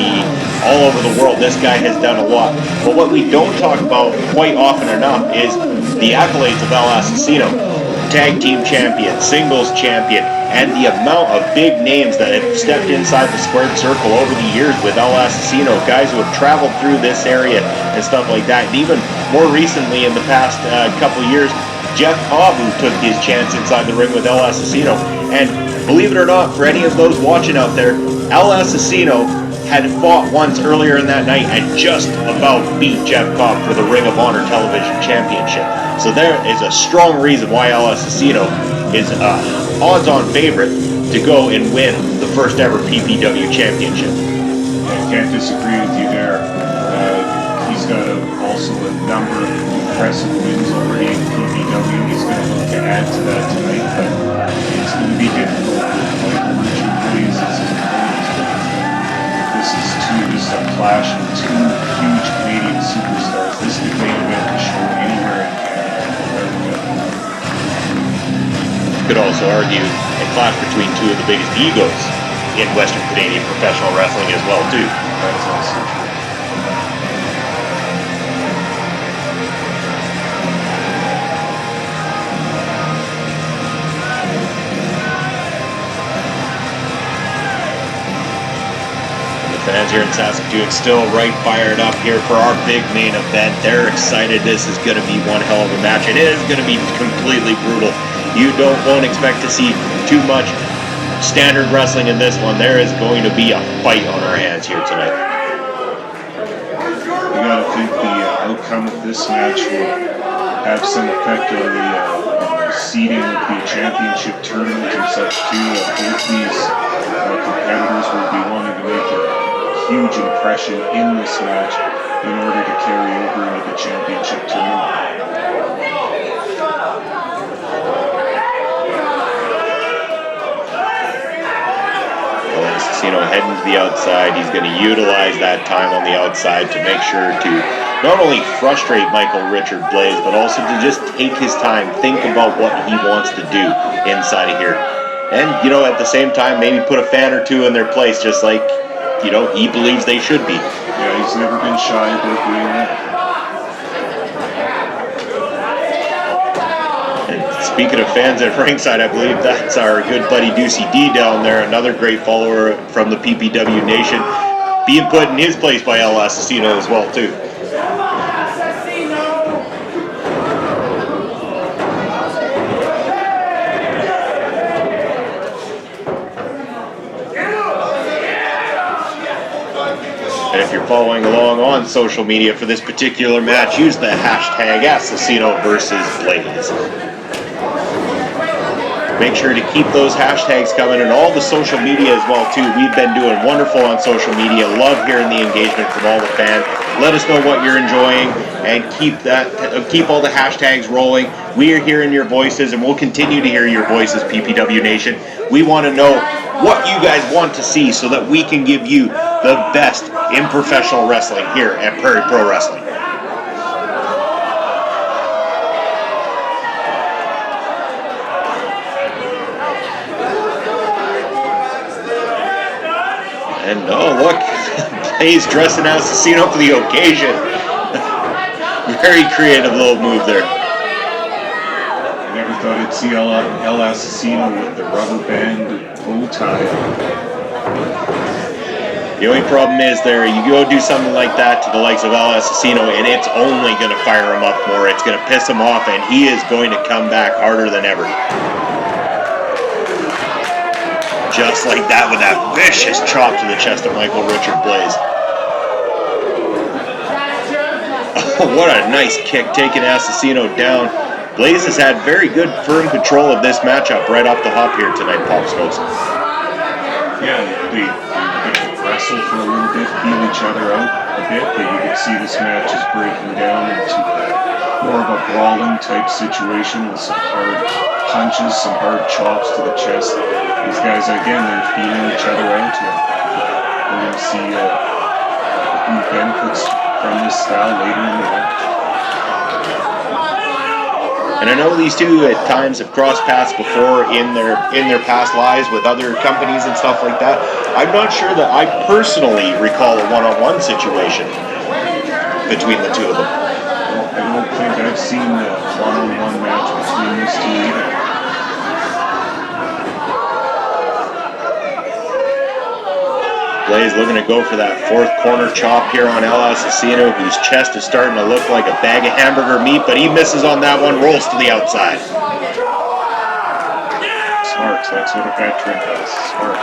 Speaker 3: all over the world. This guy has done a lot. But what we don't talk about quite often enough is the accolades of Asesino. Tag team champion, singles champion, and the amount of big names that have stepped inside the squared circle over the years with Asesino, guys who have traveled through this area and stuff like that. And even more recently, in the past couple years, Jeff Cobb, who took his chance inside the ring with Asesino. And believe it or not, for any of those watching out there, Asesino had fought once earlier in that night and just about beat Jeff Cobb for the Ring of Honor Television Championship. So there is a strong reason why Asesino is odds-on favorite to go and win the first ever PPW Championship.
Speaker 4: I can't disagree with you there. He's got also a number of impressive wins already in PPW. He's going to look to add to that tonight, but it's going to be difficult with Michael Richard Blais as his opponent. This is just a clash of two huge Canadian superstars. This could main event the show anywhere in Canada.
Speaker 3: Could also argue a clash between two of the biggest egos in Western Canadian professional wrestling as well, too.
Speaker 4: That's also true.
Speaker 3: Fans here in Saskatoon still right fired up here for our big main event. They're excited. This is going to be one hell of a match. It is going to be completely brutal. You won't expect to see too much standard wrestling in this one. There is going to be a fight on our hands here tonight.
Speaker 4: You got to think the outcome of this match will have some effect on the seeding of the championship tournament and such too. Both these competitors will be wanting to make a huge impression in this match in order to carry over into the championship tournament.
Speaker 3: Well, Asesino heading to the outside. He's going to utilize that time on the outside to make sure to not only frustrate Michael Richard Blais, but also to just take his time, think about what he wants to do inside of here. And, you know, at the same time, maybe put a fan or two in their place, just like, you know, he believes they should be.
Speaker 4: Yeah, he's never been shy about doing that.
Speaker 3: Speaking of fans at ringside, I believe that's our good buddy Deucey D down there, another great follower from the PPW Nation, being put in his place by El Asesino as well too. And if you're following along on social media for this particular match, use the hashtag Asesino versus Blais. Make sure to keep those hashtags coming and all the social media as well too. We've been doing wonderful on social media. Love hearing the engagement from all the fans. Let us know what you're enjoying and keep all the hashtags rolling. We are hearing your voices and we'll continue to hear your voices, PPW Nation. We want to know what you guys want to see so that we can give you the best in professional wrestling here at Prairie Pro Wrestling. And oh look, Blais dressing Asesino for the occasion. Very creative little move there.
Speaker 4: I never thought I'd see El Asesino with the rubber band bow tie.
Speaker 3: The only problem is there, you go do something like that to the likes of El Asesino and it's only going to fire him up more. It's going to piss him off and he is going to come back harder than ever. Just like that with that vicious chop to the chest of Michael Richard Blais. Oh, what a nice kick taking Asesino down. Blais has had very good firm control of this matchup right off the hop here tonight, Pop Smokes.
Speaker 4: Yeah, they wrestle for a little bit, feel each other out a bit, but you can see this match is breaking down into more of a brawling type situation with some hard punches, some hard chops to the chest. These guys, again, they're feeling each other out. We're going to see who benefits from this style later in the match.
Speaker 3: And I know these two at times have crossed paths before in their past lives with other companies and stuff like that. I'm not sure that I personally recall a one-on-one situation between the two of them.
Speaker 4: I don't think I've seen a one-on-one match between these two either.
Speaker 3: Blais looking to go for that fourth corner chop here on El Asesino, whose chest is starting to look like a bag of hamburger meat, but he misses on that one, rolls to the outside.
Speaker 4: Smart, that's what a veteran does. Smart.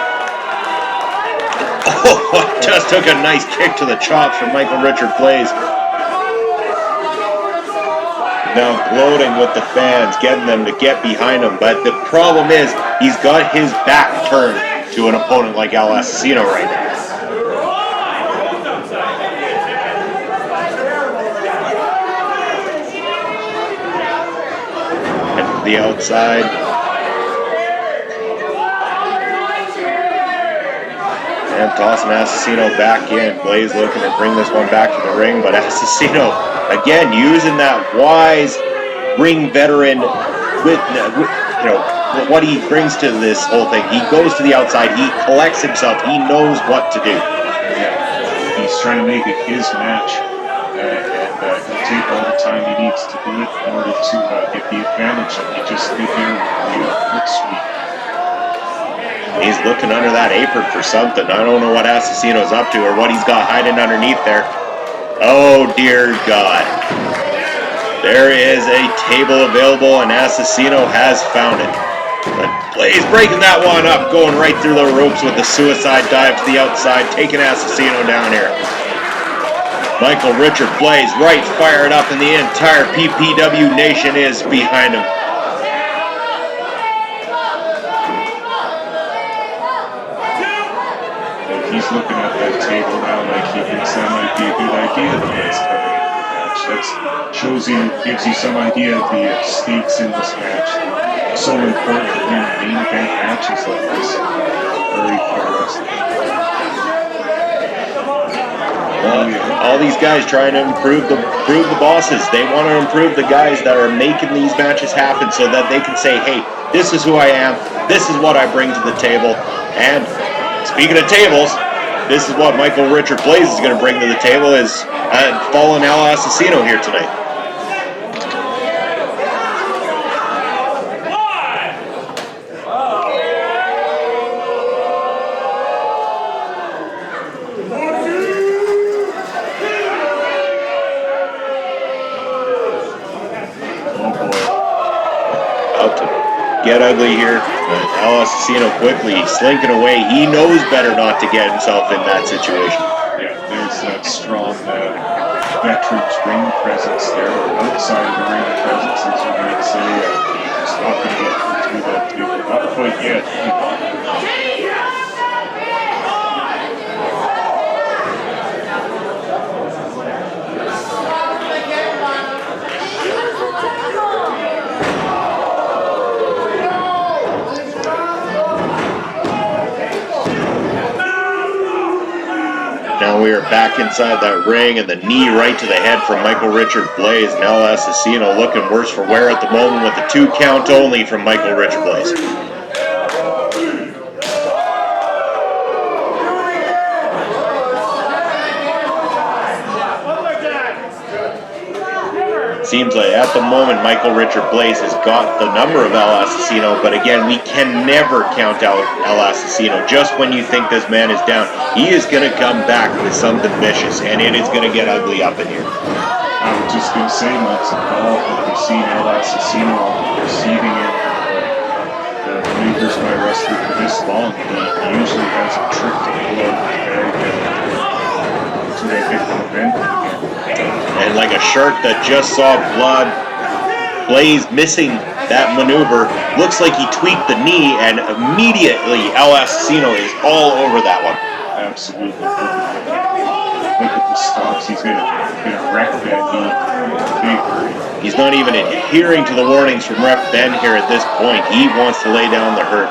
Speaker 3: Oh, just took a nice kick to the chops from Michael Richard Blais. Now gloating with the fans, getting them to get behind him, but the problem is he's got his back turned to an opponent like El Asesino right now. The outside. And tossing Asesino back in. Blais looking to bring this one back to the ring, but Asesino again using that wise ring veteran with you know what he brings to this whole thing. He goes to the outside, he collects himself, he knows what to do.
Speaker 4: Yeah. He's trying to make it his match. He'll take all the time he needs to do it in order to get the advantage, and he just stood there with the quick sweep.
Speaker 3: He's looking under that apron for something. I don't know what Asesino's up to or what he's got hiding underneath there. Oh dear God. There is a table available and Asesino has found it. But Blais breaking that one up, going right through the ropes with the suicide dive to the outside, taking Asesino down here. Michael Richard Blais right fired up and the entire PPW Nation is behind him.
Speaker 4: He's looking at that table now like he thinks that might be a good idea the next coming into the match. That shows you, gives you some idea of the stakes in this match. So important to win main event matches like this. Prairie Pro Wrestling.
Speaker 3: All these guys trying to improve the bosses. They want to improve the guys that are making these matches happen so that they can say, hey, this is who I am, this is what I bring to the table. And speaking of tables, this is what Michael Richard Blais is going to bring to the table, is fallen El Asesino here tonight. Get ugly here. El Asesino quickly slinking away. He knows better not to get himself in that situation.
Speaker 4: Yeah, there's that strong veteran's ring presence there, outside of the ring presence, as you might say. He's not going to get through that table. Not quite yet.
Speaker 3: Now we are back inside that ring, and the knee right to the head from Michael Richard Blais. And El Asesino looking worse for wear at the moment with the 2 count only from Michael Richard Blais. Seems like at the moment Michael Richard Blais has got the number of El Asesino, but again, we can never count out El Asesino. Just when you think this man is down, he is going to come back with something vicious, and it is going to get ugly up in here.
Speaker 4: I was just going to say, Max, we've seen El Asesino receiving it, the maneuvers by wrestler for this long. He usually has a trick to pull out of the bag to make it an event again.
Speaker 3: And like a shark that just saw blood, Blais missing that maneuver. Looks like he tweaked the knee, and immediately El Asesino is all over that one.
Speaker 4: Absolutely. Look at the stops. He's going to wreck that knee in a big hurry.
Speaker 3: He's not even adhering to the warnings from Ref Ben here at this point. He wants to lay down the hurt.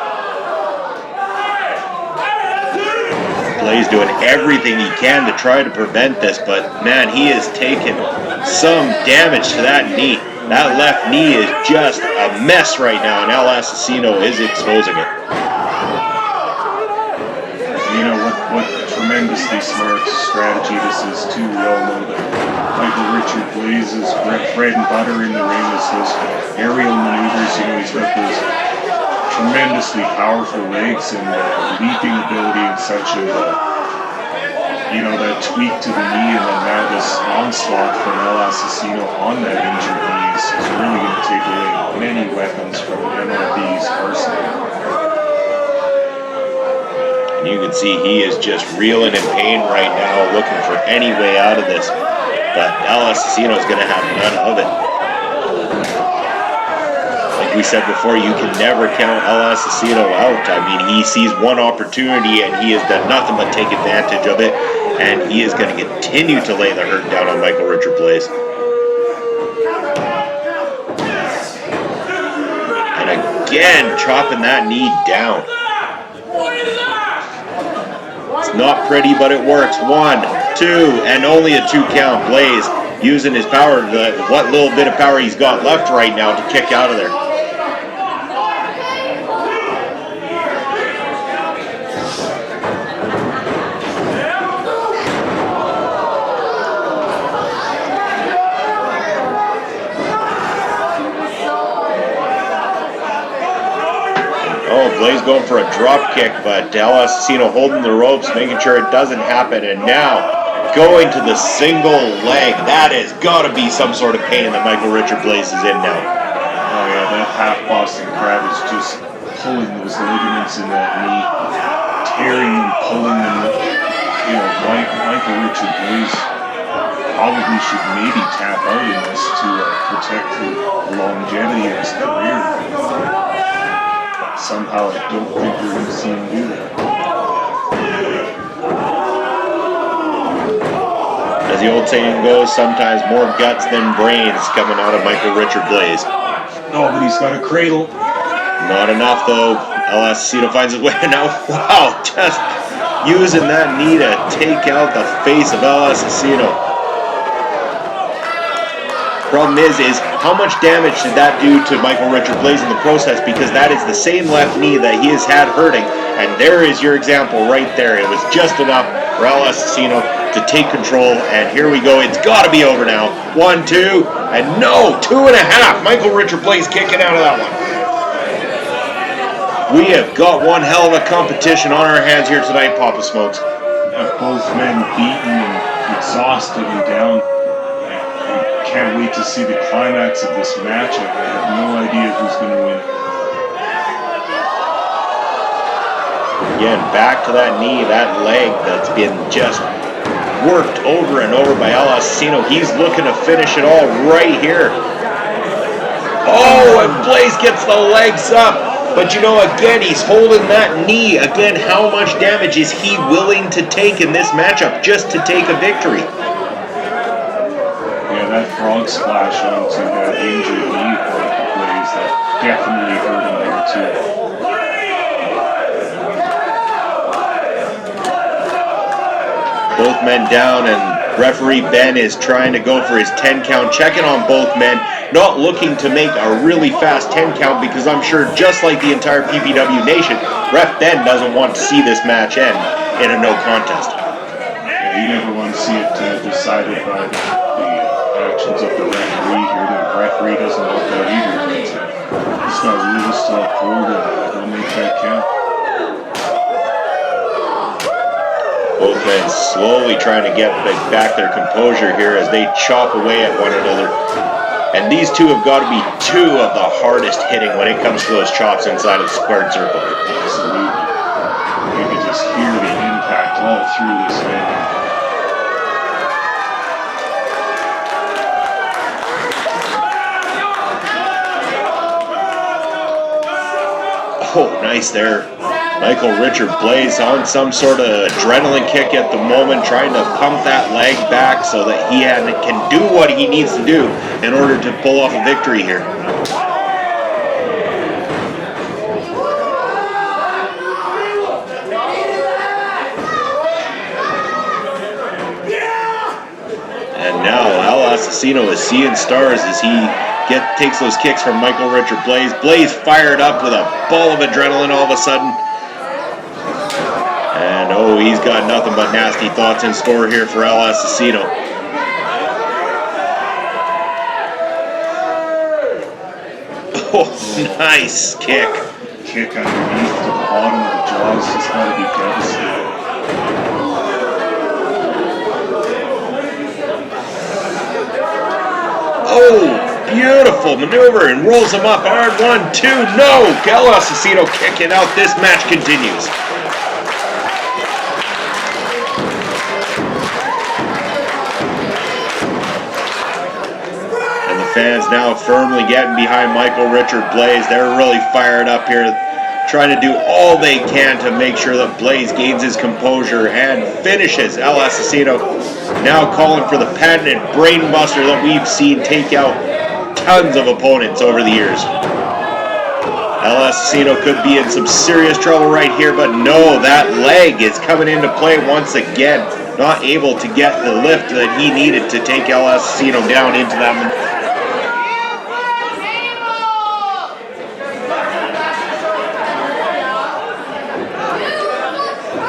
Speaker 3: Blais doing everything he can to try to prevent this, but man, he has taken some damage to that knee. That left knee is just a mess right now, and El Asesino is exposing it.
Speaker 4: You know what tremendously smart strategy this is too. We all know that Michael Richard Blais's bread and butter in the ring is those aerial maneuvers. You know, he's got those tremendously powerful legs and leaping ability and such, and you know, that tweak to the knee, and then now this onslaught from El Asesino on that injured knee is really going to take away many weapons from MLB's arsenal.
Speaker 3: And you can see he is just reeling in pain right now, looking for any way out of this, but El Asesino is going to have none of it. We said before, you can never count El Asesino out. I mean, he sees one opportunity and he has done nothing but take advantage of it, and he is going to continue to lay the hurt down on Michael Richard Blais. And again, chopping that knee down. It's not pretty, but it works. 1, 2, and only a 2 count. Blais using his power, what little bit of power he's got left right now, to kick out of there. Blais going for a drop kick, but El Asesino holding the ropes, making sure it doesn't happen, and now going to the single leg. That has got to be some sort of pain that Michael Richard Blais is in now.
Speaker 4: Oh yeah, that half Boston crab is just pulling those ligaments in that knee, tearing and pulling them. You know, Michael Richard Blais probably should maybe tap out in this to protect the longevity of his career. Somehow I don't think we're going to see him do that.
Speaker 3: As the old saying goes, sometimes more guts than brains coming out of Michael Richard Blais.
Speaker 4: No, but he's got a cradle.
Speaker 3: Not enough though. Asesino finds his way now. Wow, just using that knee to take out the face of Asesino. Problem is how much damage did that do to Michael Richard Blais in the process, because that is the same left knee that he has had hurting, and there is your example right there. It was just enough for Asesino to take control, and here we go. It's got to be over now. 1, 2, and no, 2.5. Michael Richard Blais kicking out of that one. We have got one hell of a competition on our hands here tonight, Papa Smokes.
Speaker 4: Both men beaten and exhausted and down. Can't wait to see the climax of this match. I have no idea who's going to win.
Speaker 3: Again, back to that knee, that leg that's been just worked over and over by Asesino. He's looking to finish it all right here. Oh, and Blais gets the legs up. But you know, again, he's holding that knee. Again, how much damage is he willing to take in this matchup just to take a victory?
Speaker 4: That frog splash onto that injured knee of Blais, that definitely hurt him there too.
Speaker 3: Both men down, and referee Ben is trying to go for his 10 count, checking on both men, not looking to make a really fast 10 count, because I'm sure, just like the entire PPW nation, Ref Ben doesn't want to see this match end in a no contest.
Speaker 4: Yeah, you never want to see it decided by the actions of the referee here. The referee doesn't want that either. He's got rules to uphold, and he'll make that count.
Speaker 3: Both men slowly trying to get back their composure here as they chop away at one another. And these two have got to be two of the hardest hitting when it comes to those chops inside of the squared circle.
Speaker 4: Absolutely. You can just hear the impact all through this man.
Speaker 3: Oh, nice there. Michael Richard Blais on some sort of adrenaline kick at the moment, trying to pump that leg back so that he can do what he needs to do in order to pull off a victory here. And now Asesino is seeing stars as he takes those kicks from Michael Richard Blais. Blais fired up with a ball of adrenaline all of a sudden. And oh, he's got nothing but nasty thoughts in store here for Asesino. Oh, nice kick.
Speaker 4: Kick underneath to the bottom of the jaws just got to be devastating.
Speaker 3: Oh, beautiful maneuver, and rolls him up hard. 1, 2, no! Asesino kicking out. This match continues. And the fans now firmly getting behind Michael Richard Blais. They're really fired up here, trying to do all they can to make sure that Blais gains his composure and finishes Asesino. Now calling for the patented brainbuster that we've seen take out tons of opponents over the years. Asesino could be in some serious trouble right here, but no, that leg is coming into play once again. Not able to get the lift that he needed to take Asesino down into that.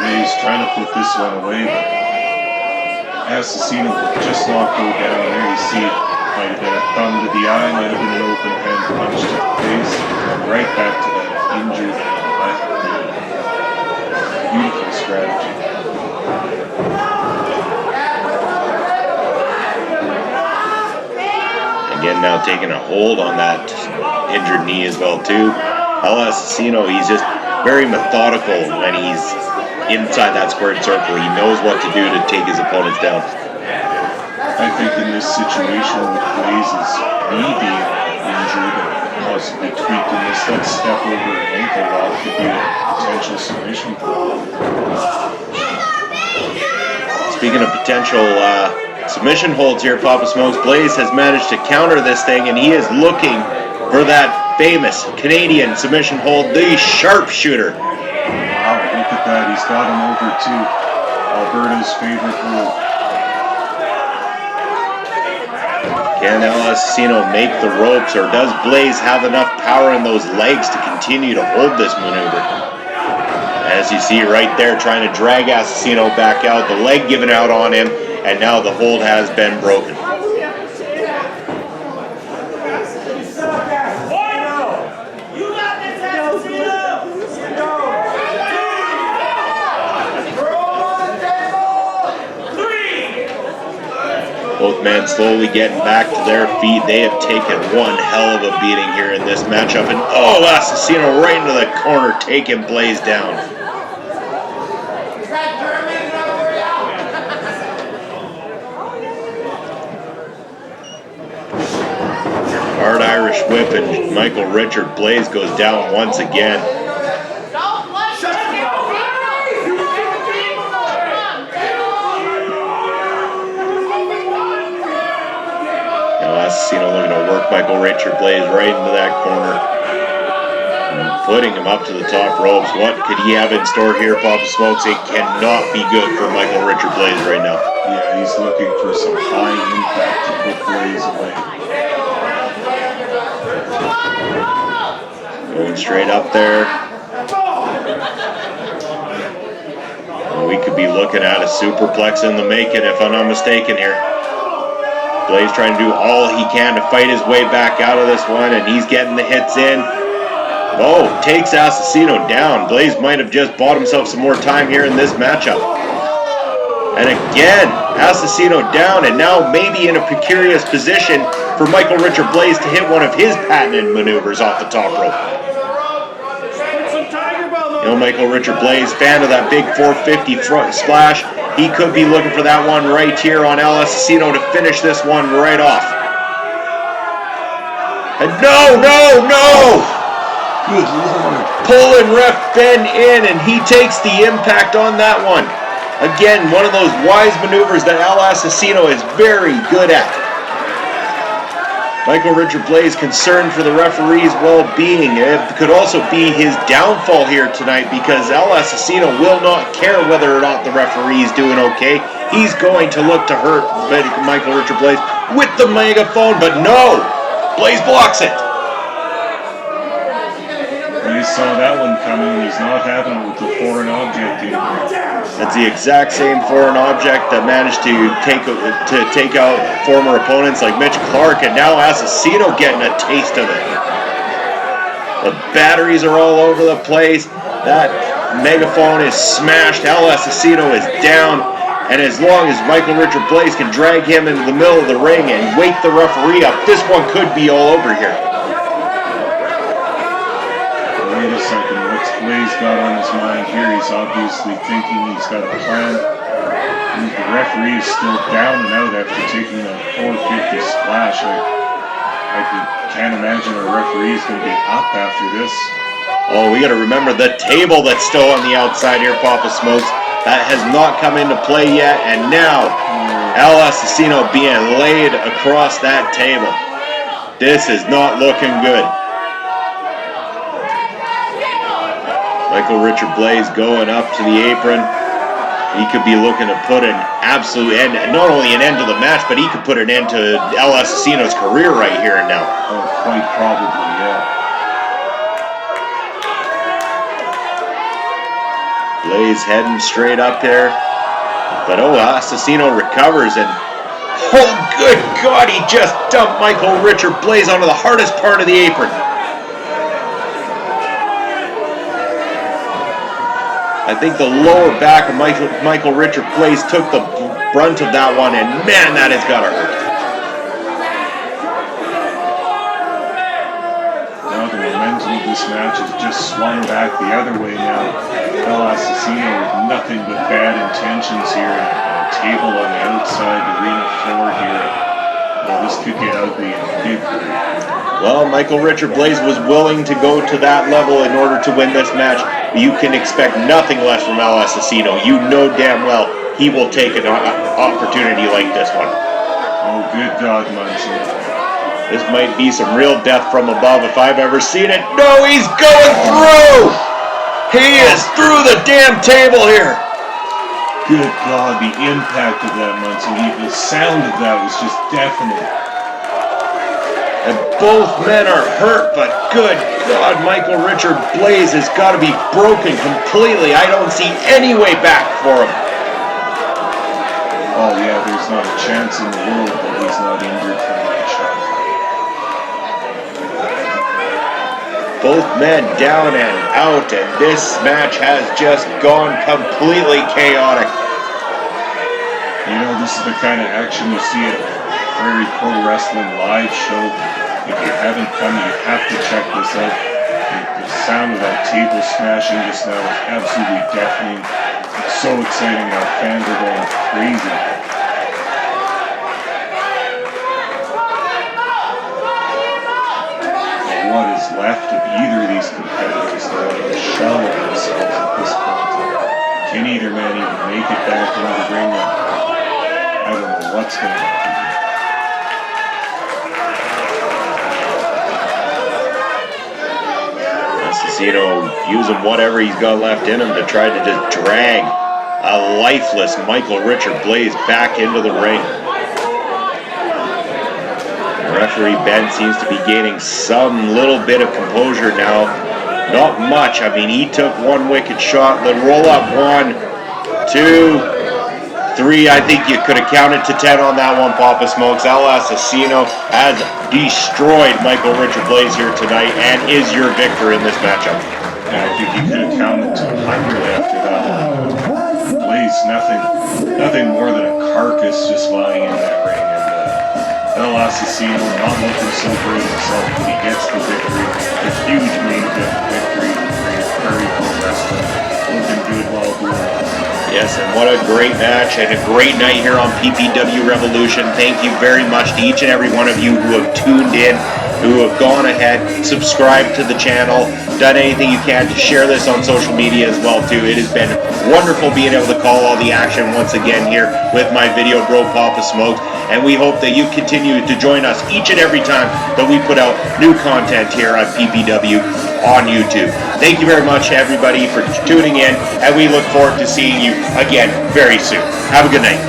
Speaker 4: He's trying to put this one away, but Asesino will just not go down there. You see it might have been a thumb to the eye, might have been an open hand punch to the face, and right back to that injured left knee. Beautiful strategy.
Speaker 3: Again, now taking a hold on that injured knee as well too. Asesino, he's just very methodical when he's inside that squared circle. He knows what to do to take his opponents down.
Speaker 4: I think in this situation with Blais's knee being injured and possibly tweaked in this, that step over an ankle lock could be a potential submission.
Speaker 3: Speaking of potential submission holds here, Papa Smokes, Blais has managed to counter this thing, and he is looking for that famous Canadian submission hold, the sharpshooter.
Speaker 4: Wow, look at that. He's got him over to Alberta's favorite hold.
Speaker 3: Can El Asesino make the ropes, or does Blais have enough power in those legs to continue to hold this maneuver? As you see right there, trying to drag Asesino back out, the leg given out on him, and now the hold has been broken. Both men slowly getting back to their feet. They have taken one hell of a beating here in this matchup. And oh, Asesino right into the corner, taking Blais down. Hard Irish whip, and Michael Richard Blais goes down once again. Asesino looking to work Michael Richard Blais right into that corner. And putting him up to the top ropes. What could he have in store here, Papa Smokes? It cannot be good for Michael Richard Blais right now.
Speaker 4: Yeah, he's looking for some high impact to put Blais away.
Speaker 3: Going straight up there. And we could be looking at a superplex in the making if I'm not mistaken here. Blais trying to do all he can to fight his way back out of this one, and he's getting the hits in. Oh, takes Asesino down. Blais might have just bought himself some more time here in this matchup. And again, Asesino down, and now maybe in a precarious position for Michael Richard Blais to hit one of his patented maneuvers off the top rope. You know, Michael Richard Blais, fan of that big 450 front splash. He could be looking for that one right here on El Asesino to finish this one right off. And no!
Speaker 4: Good Lord.
Speaker 3: Pulling ref Ben in, and he takes the impact on that one. Again, one of those wise maneuvers that El Asesino is very good at. Michael Richard Blais concerned for the referee's well-being. It could also be his downfall here tonight, because El Asesino will not care whether or not the referee is doing okay. He's going to look to hurt Michael Richard Blais with the megaphone, but no! Blais blocks it.
Speaker 4: You saw that one coming. He's not having it with the foreign object in.
Speaker 3: That's the exact same foreign object that managed to take out former opponents like Mitch Clark, and now Asesino getting a taste of it. The batteries are all over the place. That megaphone is smashed. El Asesino is down, and as long as Michael Richard Blais can drag him into the middle of the ring and wake the referee up, this one could be all over here.
Speaker 4: Wait a second, what's Blais got on his mind here? He's obviously thinking he's got a plan. The referee is still down and out after taking a 450 splash. I can't imagine a referee is going to be up after this.
Speaker 3: Oh, we got to remember the table that's still on the outside here, Papa Smokes. That has not come into play yet, and now El Asesino being laid across that table. This is not looking good. Michael Richard Blais going up to the apron. He could be looking to put an absolute end, not only an end to the match, but he could put an end to El Asesino's career right here and now.
Speaker 4: Oh, quite probably, yeah.
Speaker 3: Blais heading straight up there. But oh, Asesino recovers, and oh, good God, he just dumped Michael Richard Blais onto the hardest part of the apron. I think the lower back of Michael Richard Blais took the brunt of that one, and man, that has got to hurt.
Speaker 4: Now the momentum of this match has just swung back the other way now. El Asesino with nothing but bad intentions here, and a table on the outside arena floor here. Well, this could get ugly in a big way.
Speaker 3: Well, Michael Richard Blais was willing to go to that level in order to win this match. You can expect nothing less from El Asesino. You know damn well he will take an opportunity like this one.
Speaker 4: Oh, good God, Munson.
Speaker 3: This might be some real death from above if I've ever seen it. No, he's going through! He is through the damn table here!
Speaker 4: Good God, the impact of that, Munson. The sound of that was just deafening.
Speaker 3: And both men are hurt, but good God, Michael Richard Blais has got to be broken completely. I don't see any way back for him.
Speaker 4: Oh yeah, there's not a chance in the world that he's not injured from that shot.
Speaker 3: Both men down and out, and this match has just gone completely chaotic.
Speaker 4: You know, this is the kind of action you see at Prairie Pro Wrestling live show. If you haven't come, you have to check this out. The sound of that table smashing just now is absolutely deafening. It's so exciting. Our fans are going crazy. What is left of either of these competitors? They're like a shell of themselves at this point. Can either man even make it back into the ring? I don't know what's going to happen.
Speaker 3: Asesino using whatever he's got left in him to try to just drag a lifeless Michael Richard Blais back into the ring. Referee Ben seems to be gaining some little bit of composure now. Not much. I mean, he took one wicked shot, then roll up 1, 2, 3. I think you could have counted to 10 on that one, Papa Smokes. El Asesino has destroyed Michael Richard Blais here tonight and is your victor in this matchup.
Speaker 4: Yeah, I think you could have counted to 100 after that. Blais, nothing more than a carcass just lying in that ring. El Asesino not looking so great himself, but he gets the victory. A huge main event victory for Prairie Pro Wrestling. Looking good while doing it.
Speaker 3: Yes, and what a great match and a great night here on PPW Revolution. Thank you very much to each and every one of you who have tuned in, who have gone ahead, subscribed to the channel, done anything you can to share this on social media as well too. It has been wonderful being able to call all the action once again here with my video bro Papa Smoke, and we hope that you continue to join us each and every time that we put out new content here on PPW on YouTube. Thank you very much everybody for tuning in, and we look forward to seeing you again very soon. Have a good night.